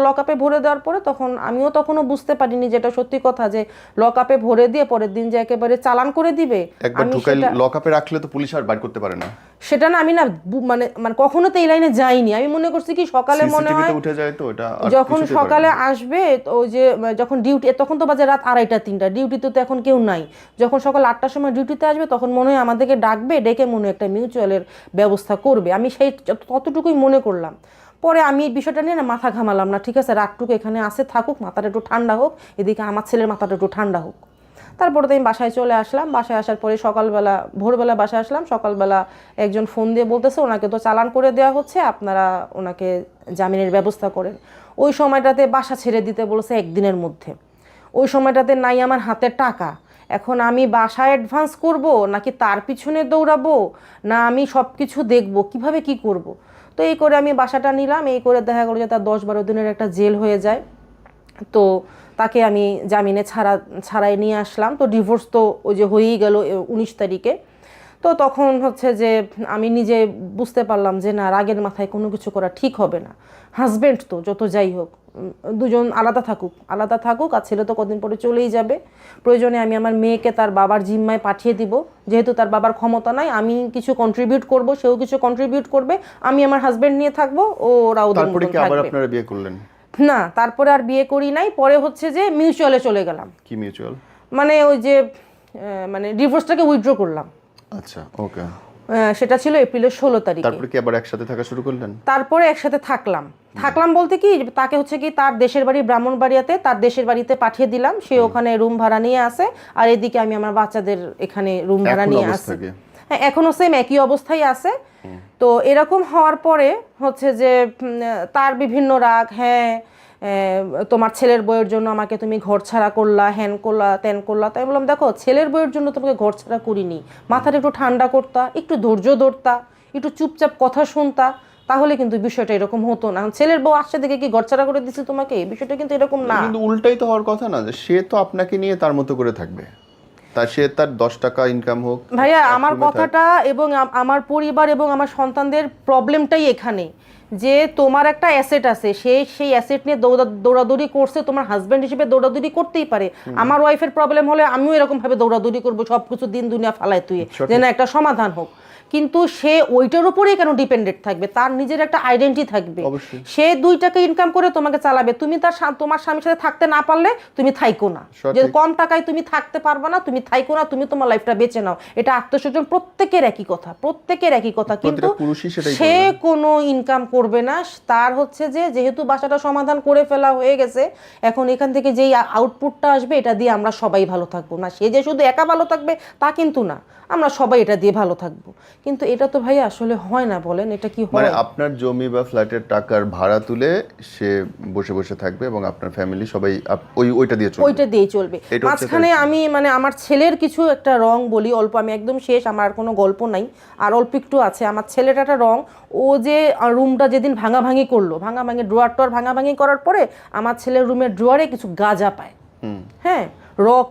B: লকআপে ভরে দেওয়ার পরে তখন আমিও তখনও বুঝতে পারিনি, যেটা সত্যি কথা, যে লকআপে ভরে দিয়ে পরের দিন যে একেবারে চালান করে দিবে।
A: একবার ঢুকাই লকআপে রাখলে তো পুলিশ আর বাইর করতে পারে না,
B: সেটা না আমি না মানে মানে কখনো তো এই লাইনে যাইনি। আমি মনে করছি কি সকালে মনে হয়
A: উঠে যায়, তো এটা
B: যখন সকালে আসবে, তো ওই যে যখন ডিউটি, তখন তো বাজে রাত 2:30 3টা, ডিউটিতে তো এখন কেউ নাই, যখন সকাল 8টার সময় ডিউটিতে আসবে তখন মনে হয় আমাদেরকে ডাকবে, ডেকে মনে হয় একটা মিউচুয়ালের ব্যবস্থা করবে, আমি সেই ততটুকুই মনে করলাম। পরে আমি এই বিষয়টা নিয়ে না মাথা ঘামালাম না, ঠিক আছে রাতটুকু এখানে আসে থাকুক, মাথাটা একটু ঠান্ডা হোক, এদিকে আমার ছেলের মাথাটা একটু ঠান্ডা হোক। তারপরে তো আমি বাসায় চলে আসলাম। বাসায় আসার পরে সকালবেলা ভোরবেলা বাসায় আসলাম, সকালবেলা একজন ফোন দিয়ে বলতেছে ওনাকে তো চালান করে দেওয়া হচ্ছে, আপনারা ওনাকে জামিনের ব্যবস্থা করেন। ওই সময়টাতে বাসা ছেড়ে দিতে বলেছে 1 দিনের মধ্যে। ওই সময়টাতে নাই আমার হাতে টাকা, এখন আমি বাসায় অ্যাডভান্স করব নাকি তার পিছনে দৌড়াবো, না আমি সব কিছু দেখবো কিভাবে কি করব। তো এই করে আমি বাসাটা নিলাম, এই করে দেখা গেলো যে তার 10-12 দিনের একটা জেল হয়ে যায়। তো তাকে আমি জামিনে ছাড়াই নিয়ে আসলাম। তো ডিভোর্স তো ওই যে হয়েই গেল 19 তারিখে। তো তখন হচ্ছে যে আমি নিজে বুঝতে পারলাম যে না, রাগের মাথায় কোনো কিছু করা ঠিক হবে না। হাজব্যান্ড তো যত যাই হোক, দুজন আলাদা থাকুক, আর ছেলে তো কদিন পরে চলেই যাবে। প্রয়োজনে আমি আমার মেয়েকে তার বাবার জিম্মায় পাঠিয়ে দিব, যেহেতু তার বাবার ক্ষমতা নাই, আমি কিছু কন্ট্রিবিউট করব, সেও কিছু কন্ট্রিবিউট করবে, আমি আমার হাজব্যান্ড নিয়ে থাকবো, ওরা ওদের মতো থাকবে।
A: আবার আপনারা বিয়ে করলেন?
B: না, তারপরে আর বিয়ে করি নাই। পরে হচ্ছে যে মিউচুয়ালে চলে গেলাম।
A: কি মিউচুয়াল?
B: মানে ওই যে মানে ডিভোর্সটাকে উইথড্র করলাম।
A: আচ্ছা, ওকে।
B: সেটা ছিল এপ্রিলের 16 তারিখে।
A: তারপরে কি আবার একসাথে থাকা শুরু করলেন?
B: তারপরে একসাথে থাকলাম বলতে কি, তাকে হচ্ছে কি তার দেশের বাড়ি ব্রাহ্মণবাড়িয়াতে, তার দেশের বাড়িতে পাঠিয়ে দিলাম, সে ওখানে রুম ভাড়া নিয়ে আসে, আর এদিকে আমি আমার বাচ্চাদের এখানে রুম ভাড়া নিয়ে আসি। হ্যাঁ, এখনো সেম একই অবস্থায় আছে। তো এরকম হওয়ার পরে হচ্ছে যে তার বিভিন্ন রাগ, হ্যাঁ তোমার ছেলের বইয়ের জন্য আমাকে তুমি ঘর ছাড়া করলা, হ্যান করলা, ত্যান করলা। তাই বললাম দেখো, ছেলের বইয়ের জন্য তোমাকে ঘর ছাড়া করিনি, মাথাটা একটু ঠান্ডা করতা, একটু ধৈর্য ধরতা, একটু চুপচাপ কথা শুনতা, তাহলে কিন্তু বিষয়টা এরকম হতো না। ছেলের বউ আসছে দেখে কি ঘর ছাড়া করে দিছি তোমাকে, বিষয়টা কিন্তু এরকম না।
A: কিন্তু উল্টাই তো হওয়ার কথা না, যে সে তো আপনাকে নিয়ে তার মতো করে থাকবে, তা সে তার 10 টাকা ইনকাম হোক।
B: ভাইয়া আমার কথাটা এবং আমার পরিবার এবং আমার সন্তানদের প্রবলেমটাই এখানে, যে তোমার একটা অ্যাসেট আছে, সেই অ্যাসেট নিয়ে দৌড়াদৌড়ি করছে, তোমার হাজব্যান্ড হিসেবে দৌড়াদৌড়ি করতেই পারে। আমার ওয়াইফের প্রবলেম হলে আমিও এরকম ভাবে দৌড়াদৌড়ি করবো, সবকিছু দিন দুনিয়া ফালায় তুই, যে না একটা সমাধান হোক। কিন্তু সে ওইটার উপরেই কেন ডিপেন্ডেন্ট থাকবে? তার নিজের একটা আইডেন্টি থাকবে, সে 2 টাকা ইনকাম করে তোমাকে চালাবে। তুমি তোমার স্বামীর সাথে থাকতে না পারলে তুমি থাইকো না, যে কম টাকায় তুমি থাকতে পারবে না, তুমি থাইকো না, তুমি তোমার লাইফটা বেঁচে নাও। এটা আত্মীয়স্বজন প্রত্যেকের একই কথা, প্রত্যেকের একই কথা। কিন্তু সে কোনো ইনকাম করবে না। তার হচ্ছে যে যেহেতু বাসাটা সমাধান করে ফেলা হয়ে গেছে, এখন এখান থেকে যেই আউটপুটটা আসবে এটা দিয়ে আমরা সবাই ভালো থাকবো। না সে যে শুধু একা ভালো থাকবে তা কিন্তু না, আমরা সবাই এটা দিয়ে ভালো থাকবো। কিন্তু এটা তো ভাই আসলে হয় না, বলেন এটা কি হয়?
A: মানে আপনার জমি বা ফ্ল্যাটের টাকার ভাড়া তুলে সে বসে বসে থাকবে এবং আপনার ফ্যামিলি সবাই ওইটা দিয়ে চলবে।
B: মাঝখানে আমি মানে আমার ছেলের কিছু একটা রং বলি অল্প, আমি একদম শেষ, আমার আর কোনো গল্প নাই, আর অল্প একটু আছে। আমার ছেলের একটা রং, ও যে রুমটা যেদিন ভাঙাভাঙি করলো, ড্রয়ার টোয়ার ভাঙাভাঙি করার পরে আমার ছেলের রুমের ড্রয়ারে কিছু গাঁজা পায়, হ্যাঁ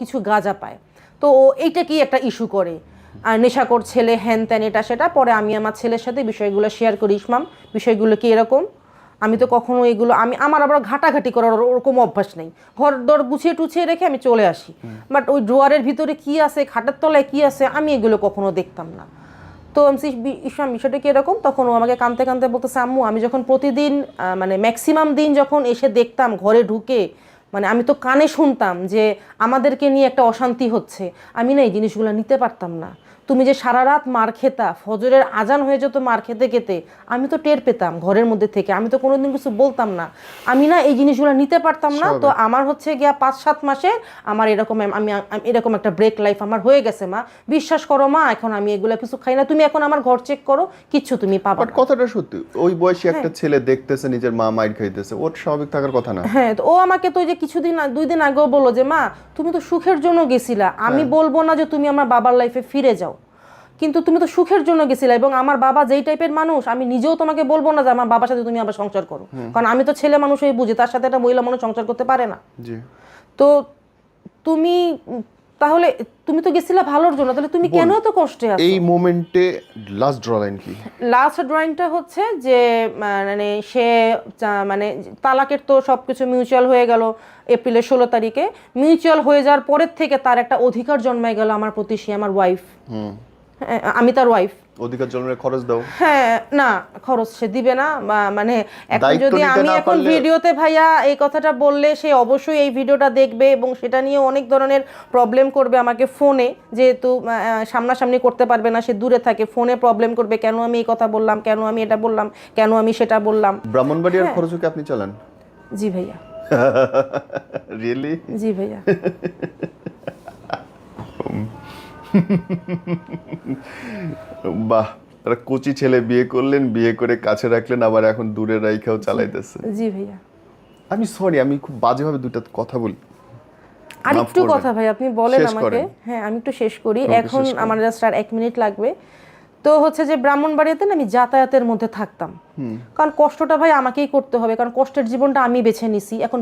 B: কিছু গাঁজা পায়। তো ও এইটা কি একটা ইস্যু করে, আর নেশাখোর ছেলে, হ্যান ত্যান, এটা সেটা। পরে আমি আমার ছেলের সাথে বিষয়গুলো শেয়ার করি, ইসমাম বিষয়গুলো কি এরকম, আমি তো কখনো এগুলো আমার আবার ঘাটাঘাটি করার ওরকম অভ্যাস নেই, ঘর দর গুছিয়ে টুছিয়ে রেখে আমি চলে আসি। বাট ওই ড্রয়ারের ভিতরে কি আছে, খাটের তলায় কি আছে, আমি এগুলো কখনো দেখতাম না। তো ইসলাম বিষয়টা কি এরকম, তখন ও আমাকে কাঁদতে কাঁদতে বলতেছে, আম্মু আমি যখন প্রতিদিন মানে ম্যাক্সিমাম দিন যখন এসে দেখতাম ঘরে ঢুকে, মানে আমি তো কানে শুনতাম যে আমাদেরকে নিয়ে একটা অশান্তি হচ্ছে, আমি না এই জিনিসগুলো নিতে পারতাম না। তুমি যে সারা রাত মার খেতা, ফজরের আজান হয়ে যেত মার খেতে খেতে, আমি তো টের পেতাম ঘরের মধ্যে থেকে, আমি তো কোনোদিন কিছু বলতাম না, আমি না এই জিনিসগুলো নিতে পারতাম না। তো আমার হচ্ছে গিয়া 5-7 মাসে আমার এরকম আমি এরকম একটা ব্রেক লাইফ আমার হয়ে গেছে মা, বিশ্বাস করো মা, এখন আমি এগুলো কিছু খাই না, তুমি এখন আমার ঘর চেক করো, কিচ্ছু তুমি পাবা না।
A: কথাটা সত্যি, ওই বয়সী একটা ছেলে দেখতেছে নিজের মা মাইর খাইতেছে, ওর স্বাভাবিক থাকার কথা না।
B: হ্যাঁ, তো ও আমাকে তো যে কিছুদিন 2 দিন আগেও বললো যে মা তুমি তো সুখের জন্য গেছিলা, আমি বলবো না যে তুমি আমার বাবার লাইফে ফিরে যাও, কিন্তু তুমি তো সুখের জন্য গেছিলে, এবং আমার বাবা যেই টাইপের মানুষ, আমি নিজেও তোমাকে বলবো না যে আমার বাবার সাথে তুমি আবার সংসার করো, কারণ আমি তো ছেলে মানুষ হয়ে বুঝি তার সাথে একটা মহিলা মানুষ সংসার করতে পারে না। তো তুমি তাহলে তুমি তো গেছিলা ভালোর জন্য, তাহলে তুমি কেন এত কষ্টে আছো?
A: এই মোমেন্টে লাস্ট ড্র লাইন কি?
B: লাস্ট ড্রয়িংটা হচ্ছে যে মানে সে মানে তালাকের তো সবকিছু মিউচুয়াল হয়ে গেল এপ্রিলের 16 তারিখে, মিউচুয়াল হয়ে যাওয়ার পরের থেকে তার একটা অধিকার জন্মায় গেল আমার প্রতি, সে আমার ওয়াইফ, আমি তার ওয়াইফ।
A: অধিকার জন্মের খরচ দাও?
B: হ্যাঁ, না খরচ সে দিবে না, মানে এখন যদি আমি এখন ভিডিওতে ভাইয়া এই কথাটা বললে সে অবশ্যই এই ভিডিওটা দেখবে এবং সেটা নিয়ে অনেক ধরনের প্রবলেম করবে আমাকে ফোনে, যেহেতু সামনাসামনি করতে পারবে না, সে দূরে থাকে, ফোনে প্রবলেম করবে, কেন আমি এই কথা বললাম, কেন আমি এটা বললাম, কেন আমি সেটা বললাম।
A: ব্রাহ্মণবাড়িয়ার খরচ কি আপনি চালান?
B: জি ভাইয়া।
A: রিয়েলি?
B: জি ভাইয়া।
A: বাহ, তারা কোচি ছেলে বিয়ে করলেন, বিয়ে করে কাছে রাখলেন, আবার এখন দূরে রাইখাও চালাইতেছে।
B: জি ভাইয়া।
A: আমি সরি, আমি খুব বাজেভাবে দুটো কথা বলি,
B: আরেকটু কথা ভাই আপনি বলেন আমাকে। হ্যাঁ, আমি একটু শেষ করি, এখন আমার জাস্ট আর 1 মিনিট লাগবে। তো হচ্ছে যে ব্রাহ্মণবাড়িয়াতে আমি যাতায়াতের মধ্যে থাকতাম, কারণ কষ্টটা ভাই আমাকেই করতে হবে, কারণ কষ্টের জীবনটা আমি বেছে নিছি। এখন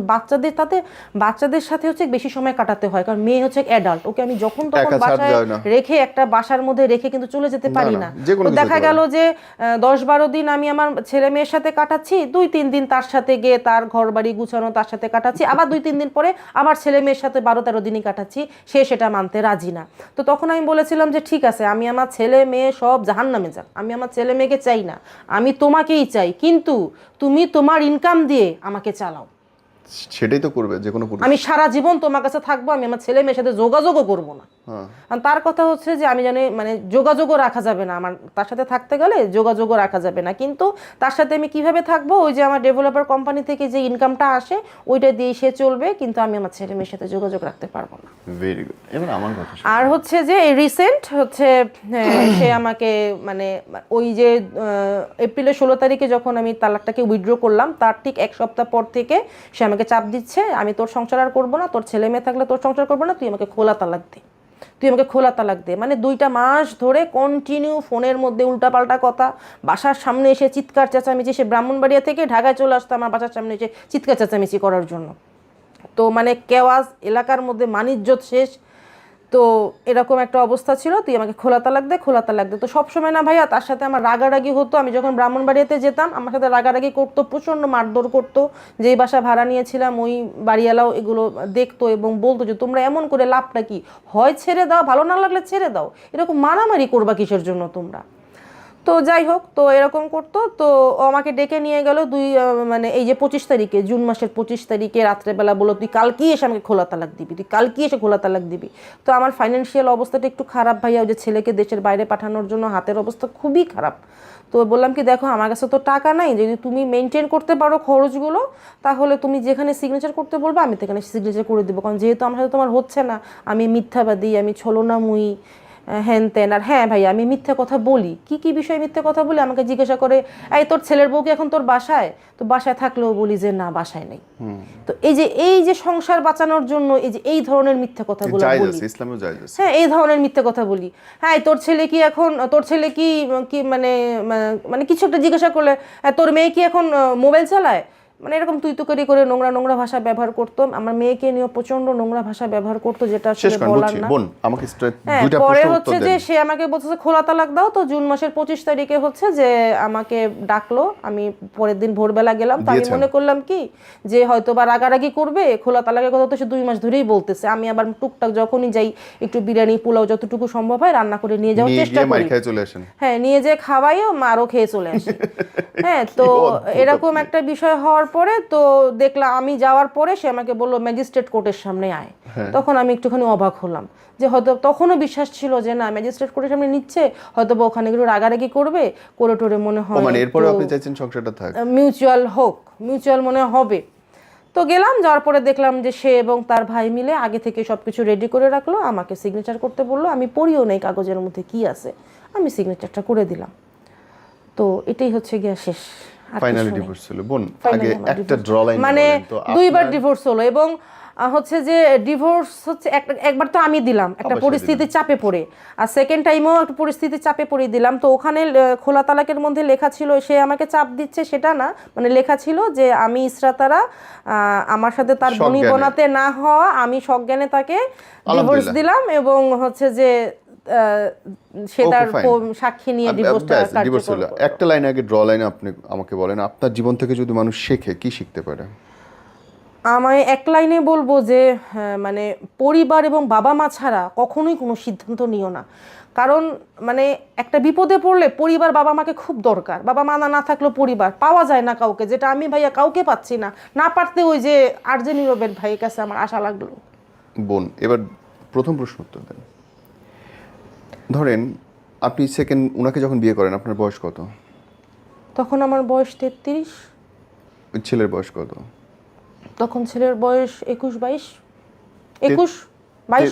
B: বাচ্চাদের সাথে হচ্ছে বেশি সময় কাটাতে হয়, কারণ মেয়ে হচ্ছে অ্যাডাল্ট, ওকে আমি যখন তখন বাসায় রেখে একটা বাসার মধ্যে রেখে কিন্তু চলে যেতে পারি না। তো দেখা গেল যে 10-12 দিন আমি আমার ছেলে মেয়ের সাথে কাটাচ্ছি, 2-3 দিন তার সাথে গিয়ে তার ঘর বাড়ি গুছানো তার সাথে কাটাচ্ছি, আবার 2-3 দিন পরে আবার ছেলে মেয়ের সাথে 12-13 দিনই কাটাচ্ছি, সে সেটা মানতে রাজি না। তো তখন আমি বলেছিলাম যে ঠিক আছে, আমি আমার ছেলে মেয়ে সব জাহান্নামে যাক, আমি আমার ছেলে মেয়েকে চাই না, আমি তোমাকেই চাই, কিন্তু তুমি তোমার ইনকাম দিয়ে আমাকে চালাও।
A: সেটাই তো করবে যে কোনো পুরুষ।
B: আমি সারা জীবন তোমার কাছে থাকবো, আমি আমার ছেলে মেয়ের সাথে যোগাযোগও করবো না। আর তার কথা হচ্ছে যে আমি জানি মানে যোগাযোগও রাখা যাবে না, আমার তার সাথে থাকতে গেলে যোগাযোগও রাখা যাবে না, কিন্তু তার সাথে আমি কিভাবে থাকবো, ওই যে আমার ডেভেলপার কোম্পানি থেকে যে ইনকামটা আসে ওইটা দিয়ে সে চলবে, কিন্তু আমি আমার ছেলে মেয়ের সাথে যোগাযোগ রাখতে পারবো না।
A: Very good. এবার আমার কথা
B: আর হচ্ছে যে রিসেন্ট হচ্ছে সে আমাকে মানে ওই যে এপ্রিলের 16 তারিখে যখন আমি তালাকটাকে উইথড্র করলাম তার ঠিক এক সপ্তাহ পর থেকে সে আমাকে চাপ দিচ্ছে, আমি তোর সংসার আর করবো না, তোর ছেলে মেয়ে থাকলে তোর সংসার করবো না, তুই আমাকে খোলা তালাক দে, তুই আমাকে খোলা তালাক দে। মানে 2টা মাস ধরে কন্টিনিউ ফোনের মধ্যে উল্টাপাল্টা কথা, বাসার সামনে এসে চিৎকার চেঁচামেচি, সে ব্রাহ্মণবাড়িয়া থেকে ঢাকায় চলে আসতো আমার বাসার সামনে এসে চিৎকার চেঁচামেচি করার জন্য। তো মানে কেওয়াজ, এলাকার মধ্যে মানিজ্যত শেষ। তো এরকম একটা অবস্থা ছিল, তুই আমাকে খোলা তালাক দে, খোলা তালাক দে। তো সবসময় না ভাইয়া তার সাথে আমার রাগারাগি হতো, আমি যখন ব্রাহ্মণবাড়িয়াতে যেতাম আমার সাথে রাগারাগি করতো, প্রচণ্ড মারধর করতো। যেই বাসা ভাড়া নিয়েছিলাম ওই বাড়িওয়ালাও এগুলো দেখতো এবং বলতো যে তোমরা এমন করে লাভটা কি, হয় ছেড়ে দাও, ভালো না লাগলে ছেড়ে দাও, এরকম মারামারি করবা কিসের জন্য তোমরা। তো যাই হোক, তো এরকম করতো। তো ও আমাকে ডেকে নিয়ে গেল মানে এই যে 25 তারিখে, জুন মাসের 25 তারিখে রাত্রেবেলা বললো তুই কালকেই এসে আমাকে খোলা তালাক দিবি, তুই কালকেই এসে খোলা তালাক দিবি। তো আমার ফাইন্যান্সিয়াল অবস্থাটা একটু খারাপ ভাইয়া, ওই যে ছেলেকে দেশের বাইরে পাঠানোর জন্য হাতের অবস্থা খুবই খারাপ। তো বললাম কি দেখো আমার কাছে তো টাকা নাই, যদি তুমি মেনটেন করতে পারো খরচগুলো তাহলে তুমি যেখানে সিগনেচার করতে বলবো আমি সেখানে সিগনেচার করে দেবো, কারণ যেহেতু আমার সাথে তোমার হচ্ছে না, আমি মিথ্যাবাদী, আমি ছলনাময়ী, হ্যান তেন। আর হ্যাঁ ভাই আমি মিথ্যে কথা বলি, কি কি বিষয়ে মিথ্যে কথা বলি, আমাকে জিজ্ঞাসা করে এই তোর ছেলের বউ কি এখন তোর বাসায়, তো বাসায় থাকলেও বলি যে না বাসায় নেই। তো এই যে সংসার বাঁচানোর জন্য এই ধরনের মিথ্যে কথাগুলো বলি,
A: ইসলামেও জায়েজ আছে।
B: হ্যাঁ এই ধরনের মিথ্যে কথা বলি। হ্যাঁ তোর ছেলে কি এখন, তোর ছেলে কি কি মানে মানে কিছু একটা জিজ্ঞাসা করলে তোর মেয়ে কি এখন মোবাইল চালায়, মানে এরকম তুই তুকারি করে নোংরা নোংরা ভাষা ব্যবহার করতো। আমার মেয়েকে নিয়ে প্রচন্ড নোংরা ভাষা ব্যবহার করতো, যেটা আসলে বলার না। পরে হচ্ছে যে সে আমাকে বলছে যে খোলা তালাক দাও। তো জুন মাসের 25 তারিখে হচ্ছে যে আমাকে ডাকলো, আমি পরের দিন ভোরবেলা গেলাম। তো আমি মনে করলাম কি যে হয়তো বা রাগারাগি করবে, খোলা তালাকের কথা তো সে 2 মাস ধরেই বলতেছে। আমি আবার টুকটাক যখনই যাই একটু বিরিয়ানি পোলাও যতটুকু সম্ভব হয় রান্না করে নিয়ে যাওয়ার চেষ্টা করি। হ্যাঁ নিয়ে যে খাওয়াইও মারও খেয়ে চলে আসে। হ্যাঁ তো এরকম একটা বিষয় হওয়ার পরে তো দেখলাম, আমি যাওয়ার পরে সে আমাকে বললো ম্যাজিস্ট্রেট কোর্টের সামনে আয়। তখন আমি একটুখানি অবাক হলাম যে হয়তো তখনও বিশ্বাস ছিল যে না ম্যাজিস্ট্রেট কোর্টের সামনে নিচ্ছে, হয়তো বা ওখানে একটু রাগারাগি করবে, করে টোরে মনে হয়
A: মানে এরপরে আপনি চাইছেন সংসারটা থাক,
B: মিউচুয়াল হোক, মিউচুয়াল মনে হবে। তো গেলাম, যাওয়ার পরে দেখলাম যে সে এবং তার ভাই মিলে আগে থেকে সবকিছু রেডি করে রাখলো, আমাকে সিগনেচার করতে বললো। আমি পড়িও নেই কাগজের মধ্যে কি আছে, আমি সিগনেচারটা করে দিলাম। তো এটাই হচ্ছে গিয়া শেষ।
A: ফাইনালি ডিভোর্স হলো। বোন আগে একটা ড্র লাইন
B: মানে 2বার ডিভোর্স হলো এবং হচ্ছে যে ডিভোর্স হচ্ছে একবার তো আমি দিলাম একটা পরিস্থিতির চাপে পড়ে, আর সেকেন্ড টাইমও একটা পরিস্থিতির চাপে পড়ে দিলাম। তো ওখানে খোলা তালাকের মধ্যে লেখা ছিল সে আমাকে চাপ দিচ্ছে সেটা না, মানে লেখা ছিল যে আমি ইসরাতারা আমার সাথে তার বনিবনাতে না হওয়া, আমি সজ্ঞানে তাকে ডিভোর্স দিলাম এবং হচ্ছে যে সে তার সাক্ষী নিয়ে ডিভোর্সটা কার্যকর করলো।
A: একটা লাইন আগে ড্র লাইন আপনি আমাকে বলেন, আপনার জীবন থেকে যদি মানুষ শেখে কি শিখতে পারে?
B: আমি এক লাইনে বলবো যে মানে পরিবার এবং বাবা মা ছাড়া কখনোই কোনো সিদ্ধান্ত নিও না, কারণ মানে একটা বিপদে পড়লে পরিবার বাবা মাকে খুব দরকার, বাবা মা না থাকলেও পরিবার পাওয়া যায় না কাউকে, যেটা আমি ভাইয়া কাউকে পাচ্ছি না, না পারতে ওই যে আরজে নীরবের ভাইয়ের কাছে আমার আশা লাগলো।
A: বোন এবার প্রথম প্রশ্ন উত্তর দেন। ধরেন আপনি উনাকে যখন বিয়ে করেন আপনার বয়স কত?
B: তখন আমার বয়স 33।
A: ওই ছেলের বয়স কত?
B: তখন ছেলের বয়স 21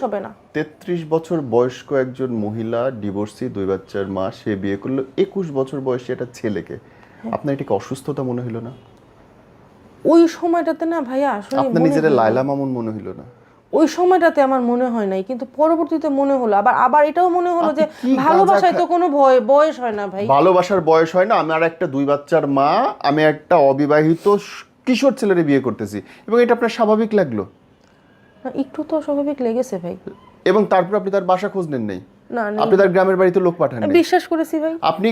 B: হবে না।
A: 33 বছর বয়স্ক একজন মহিলা, ডিভোর্সি, 2 বাচ্চার মা, সে বিয়ে করলো 21 বছর বয়সী একটা ছেলেকে। আপনার এটাকে অসুস্থতা মনে হলো না?
B: ওই সময়টাতে না ভাইয়া আসলে
A: আপনার নিজের লায়লা মামুন মনে হলো না?
B: ওই সময়টাতে আমার মনে হয় নাই, কিন্তু পরবর্তীতে মনে হলো, আবার এটাও মনে হলো যে ভালোবাসায় তো কোনো বয়স হয় না ভাই।
A: ভালোবাসার বয়স হয় না। আমার একটা 2 বাচ্চার মা, আমি একটা অবিবাহিত কিশোর ছেলেরে বিয়ে করতেছি, এবং এটা আপনার স্বাভাবিক লাগলো?
B: একটু তো স্বাভাবিক লেগেছে ভাই।
A: এবং তারপর আপনি তার বাসা খোঁজ নেন নাই?
B: না,
A: আপনি তার গ্রামের বাড়িতে লোক পাঠান নাই?
B: বিশ্বাস করেছি ভাই।
A: আপনি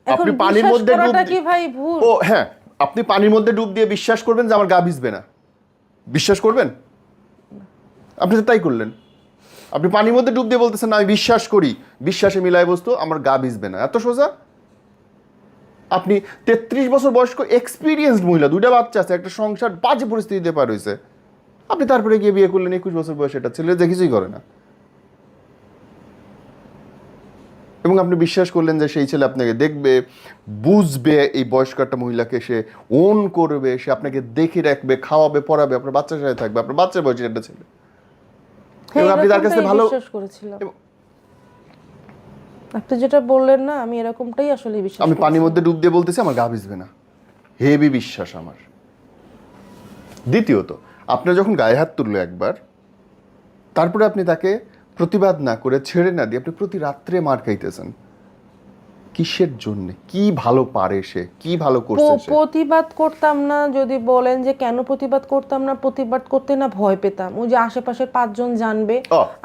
A: আপনি পানির মধ্যে ডুব
B: কি ভাই ভুল?
A: ও হ্যাঁ, আপনি পানির মধ্যে ডুব দিয়ে বিশ্বাস করবেন যে আমার গা ভিজবে না? বিশ্বাস করবেন? আপনি তো তাই করলেন। আপনি পানির মধ্যে ডুব দিয়ে বলতেছেন না আমি বিশ্বাস করি, বিশ্বাসে মিলাই বস্তু, আমার গা ভিজবে না। এত সোজা? আপনি 33 বছর বয়স্ক এক্সপিরিয়েন্সড মহিলা, 2টা বাচ্চা আছে, একটা সংসার বাজে পরিস্থিতিতে পার হয়েছে, আপনি তারপরে গিয়ে বিয়ে করলেন 21 বছর বয়সে একটা ছেলে যে কিছুই করে না। এবং আপনি বিশ্বাস করলেন যে সেই ছেলে আপনাকে দেখবে, বুঝবে এই বয়স্ক একটা মহিলাকে, সে ওন করবে, সে আপনাকে দেখে রাখবে, খাওয়াবে, পড়াবে, আপনার বাচ্চার সাথে থাকবে, আপনার বাচ্চার বয়সী একটা ছেলে। এবং আপনি তার কাছে ভালো
B: বিশ্বাস করেছিলাম। আপনি যেটা বললেন না, আমি এরকমটাই আসলে বিশ্বাস
A: আমি পানির মধ্যে ডুব দিয়ে বলতেছি আমার গা ভিজবে না, হেভি বিশ্বাস আমার। দ্বিতীয়ত, আপনার যখন গায়ে হাত তুললো একবার, তারপরে আপনি তাকে প্রতিবাদ না করে, ছেড়ে না দিয়ে আপনি প্রতি রাত্রে মার খাইতেছেন। কিসের জন্য? কি ভালো পারে সে, কি ভালো করছে সে?
B: প্রতিবাদ করতাম না যদি বলেন যে কেন প্রতিবাদ করতাম না, প্রতিবাদ করতে না ভয় পেতাম। ওই যে আশেপাশে 5 জন জানবে,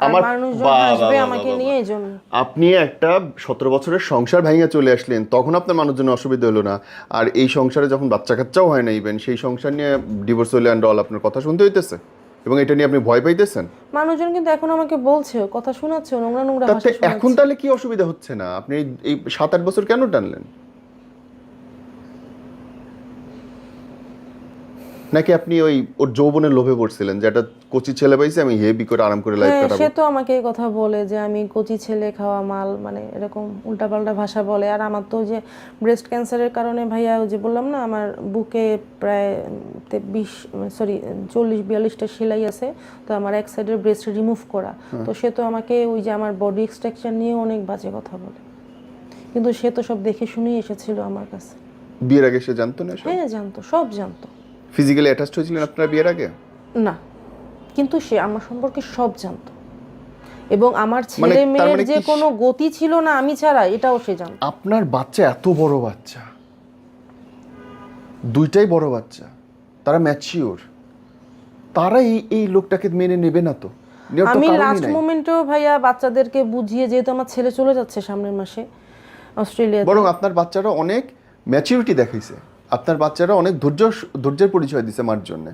B: আর মানুষজন হাসবে আমাকে নিয়ে, এইজন্য।
A: আপনি একটা 17 বছরের সংসার ভাঙিয়ে চলে আসলেন, তখন আপনার মানুষজন অসুবিধা হলো না। আর এই সংসারে যখন বাচ্চা কাচ্চাও হয় না, ইভেন সেই সংসার নিয়ে ডিভোর্স হলে অ্যান্ড অল আপনার কথা শুনতে হইতেছে, এবং এটা নিয়ে আপনি ভয় পাইতেছেন।
B: মানুষজন কিন্তু এখন আমাকে বলছে, কথা শোনাচ্ছে, নোংরা নোংরা ভাষা
A: তাতে
B: শোনাচ্ছে।
A: এখন তাহলে কি অসুবিধা হচ্ছে না? আপনি এই 7-8 বছর কেন টানলেন? নাকি আপনি ওই ওর যৌবনের লোভে পড়ছিলেন যে একটা কচি ছেলে পাইছে, আমি হেভি করে আরাম করে লাইফ
B: হ্যাঁ,
A: কাটাবো?
B: সে তো আমাকে এই কথা বলে যে আমি কচি ছেলে খাওয়া মাল, মানে এরকম উল্টাপাল্টা ভাষা বলে। আর আমার তো যে ব্রেস্ট ক্যান্সারের কারণে ভাইয়া, ওই যে বললাম না, আমার বুকে প্রায় 40-42টা সেলাই আছে। তো আমার এক সাইডের ব্রেস্ট রিমুভ করা। তো সে তো আমাকে ওই যে আমার বডি এক্সট্রাকশন নিয়ে অনেক বাজে কথা বলে, কিন্তু সে তো সব দেখে শুনেই এসেছিল আমার কাছে।
A: বিয়ের আগে সে জানতো না?
B: হ্যাঁ জানতো, সব জানতো।
A: ফিজিক্যালি অ্যাটাচড হয়েছিলেন আপনারা বিয়ের আগে?
B: না, কিন্তু সে আমার সম্পর্কে সব জানতো, এবং আমার ছেলে মেয়ের যে কোনো গতি ছিল না আমি ছাড়া, এটাও সে জানতো।
A: আপনার বাচ্চা এত বড় বাচ্চা, দুইটাই বড় বাচ্চা, তারা ম্যাচিওর, তারা এই লোকটাকে মেনে নেবে না তো?
B: আমি লাস্ট মোমেন্টেও ভাইয়া বাচ্চাদেরকে বুঝিয়ে, যেহেতু আমার ছেলে চলে যাচ্ছে সামনের মাসে অস্ট্রেলিয়াতে,
A: বরং আপনার বাচ্চারা অনেক ম্যাচিউরিটি দেখাইছে, আপনার বাচ্চারা অনেক ধৈর্যের পরিচয় দিছে মার জন্য।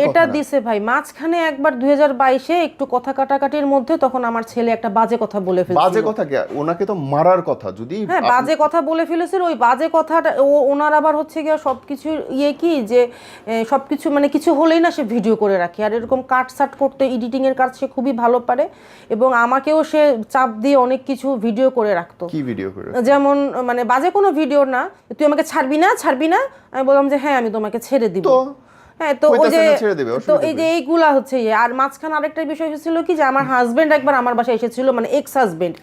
B: এটা দিছে ভাই। মাঝখানে একবার 2022-এ একটু কথা কাটাকাটির মধ্যে তখন আমার ছেলে একটা বাজে কথা বলে ফেলেছিল।
A: বাজে কথা কি? ওনাকে তো মারার কথা। যদি
B: হ্যাঁ, বাজে কথা বলে ফেলেছিল। ওই বাজে কথাটা ওনার আবার হচ্ছে গিয়ে সবকিছু কি যে সবকিছু মানে কিছু হলেই না সে ভিডিও করে রাখে, আর এরকম কাটসাট করতে, এডিটিং এর কাজ সে খুবই ভালো পারে, এবং আমাকেও সে চাপ দিয়ে অনেক কিছু ভিডিও করে রাখতো।
A: কি ভিডিও করে?
B: যেমন মানে বাজে কোনো ভিডিও না, তুই আমাকে ছাড়বি না। আমি বললাম যে হ্যাঁ আমি তোমাকে ছেড়ে দিব। হ্যাঁ, তো ওই যে তো এই যে এইগুলা হচ্ছে। আর মাঝখানে আরেকটা বিষয় হয়েছিল কি, যে আমার হাজবেন্ড একবার আমার বাসায় এসেছিল, মানে এক্স হাজবেন্ড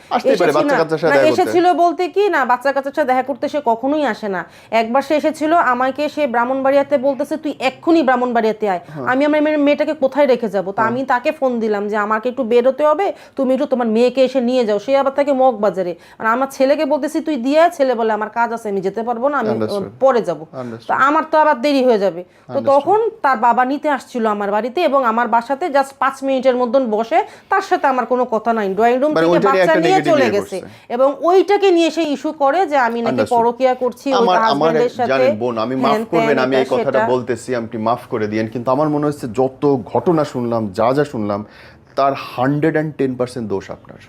B: এসেছিল বলতে কি না, বাচ্চা কাচ্চার সাথে দেখা করতে সে কখনোই আসে না। একবার সে এসেছিল, আমাকে সে ব্রাহ্মণবাড়িয়াতে বলতেছে তুই এক্ষুনি ব্রাহ্মণবাড়িয়াতে আয়। আমি আমার মেয়েটাকে কোথায় রেখে যাবো? তো আমি তাকে ফোন দিলাম যে আমাকে একটু বেরোতে হবে, তুমি একটু তোমার মেয়েকে এসে নিয়ে যাও। সে আবার তাকে মগবাজারে। আর আমার ছেলেকে বলতেছি তুই দিয়ে, ছেলে বলে আমার কাজ আছে, আমি যেতে পারবো না, আমি পরে যাবো। তো আমার তো আবার দেরি হয়ে যাবে। তো তখন তার বাবা নিতে আসছিল আমার বাড়িতে, এবং আমার বাসাতে জাস্ট 5 মিনিটের মধ্যে বসে, তার সাথে আমার কোনো কথা নাই, ড্রয়িং রুম থেকে বাচ্চা নিয়ে চলে গেছে, এবং ওইটাকে নিয়ে সে ইস্যু করে যে আমি নাকি পরকিয়া করছি ওই হাজবেন্ডের সাথে।
A: জানেন বোন, আমি মাফ করবেন, আমি এই কথাটা বলতেছি, আপনি মাফ করে দিয়েন, কিন্তু আমার মনে হচ্ছে যত ঘটনা শুনলাম, যা শুনলাম, তার 110% দোষ আপনার।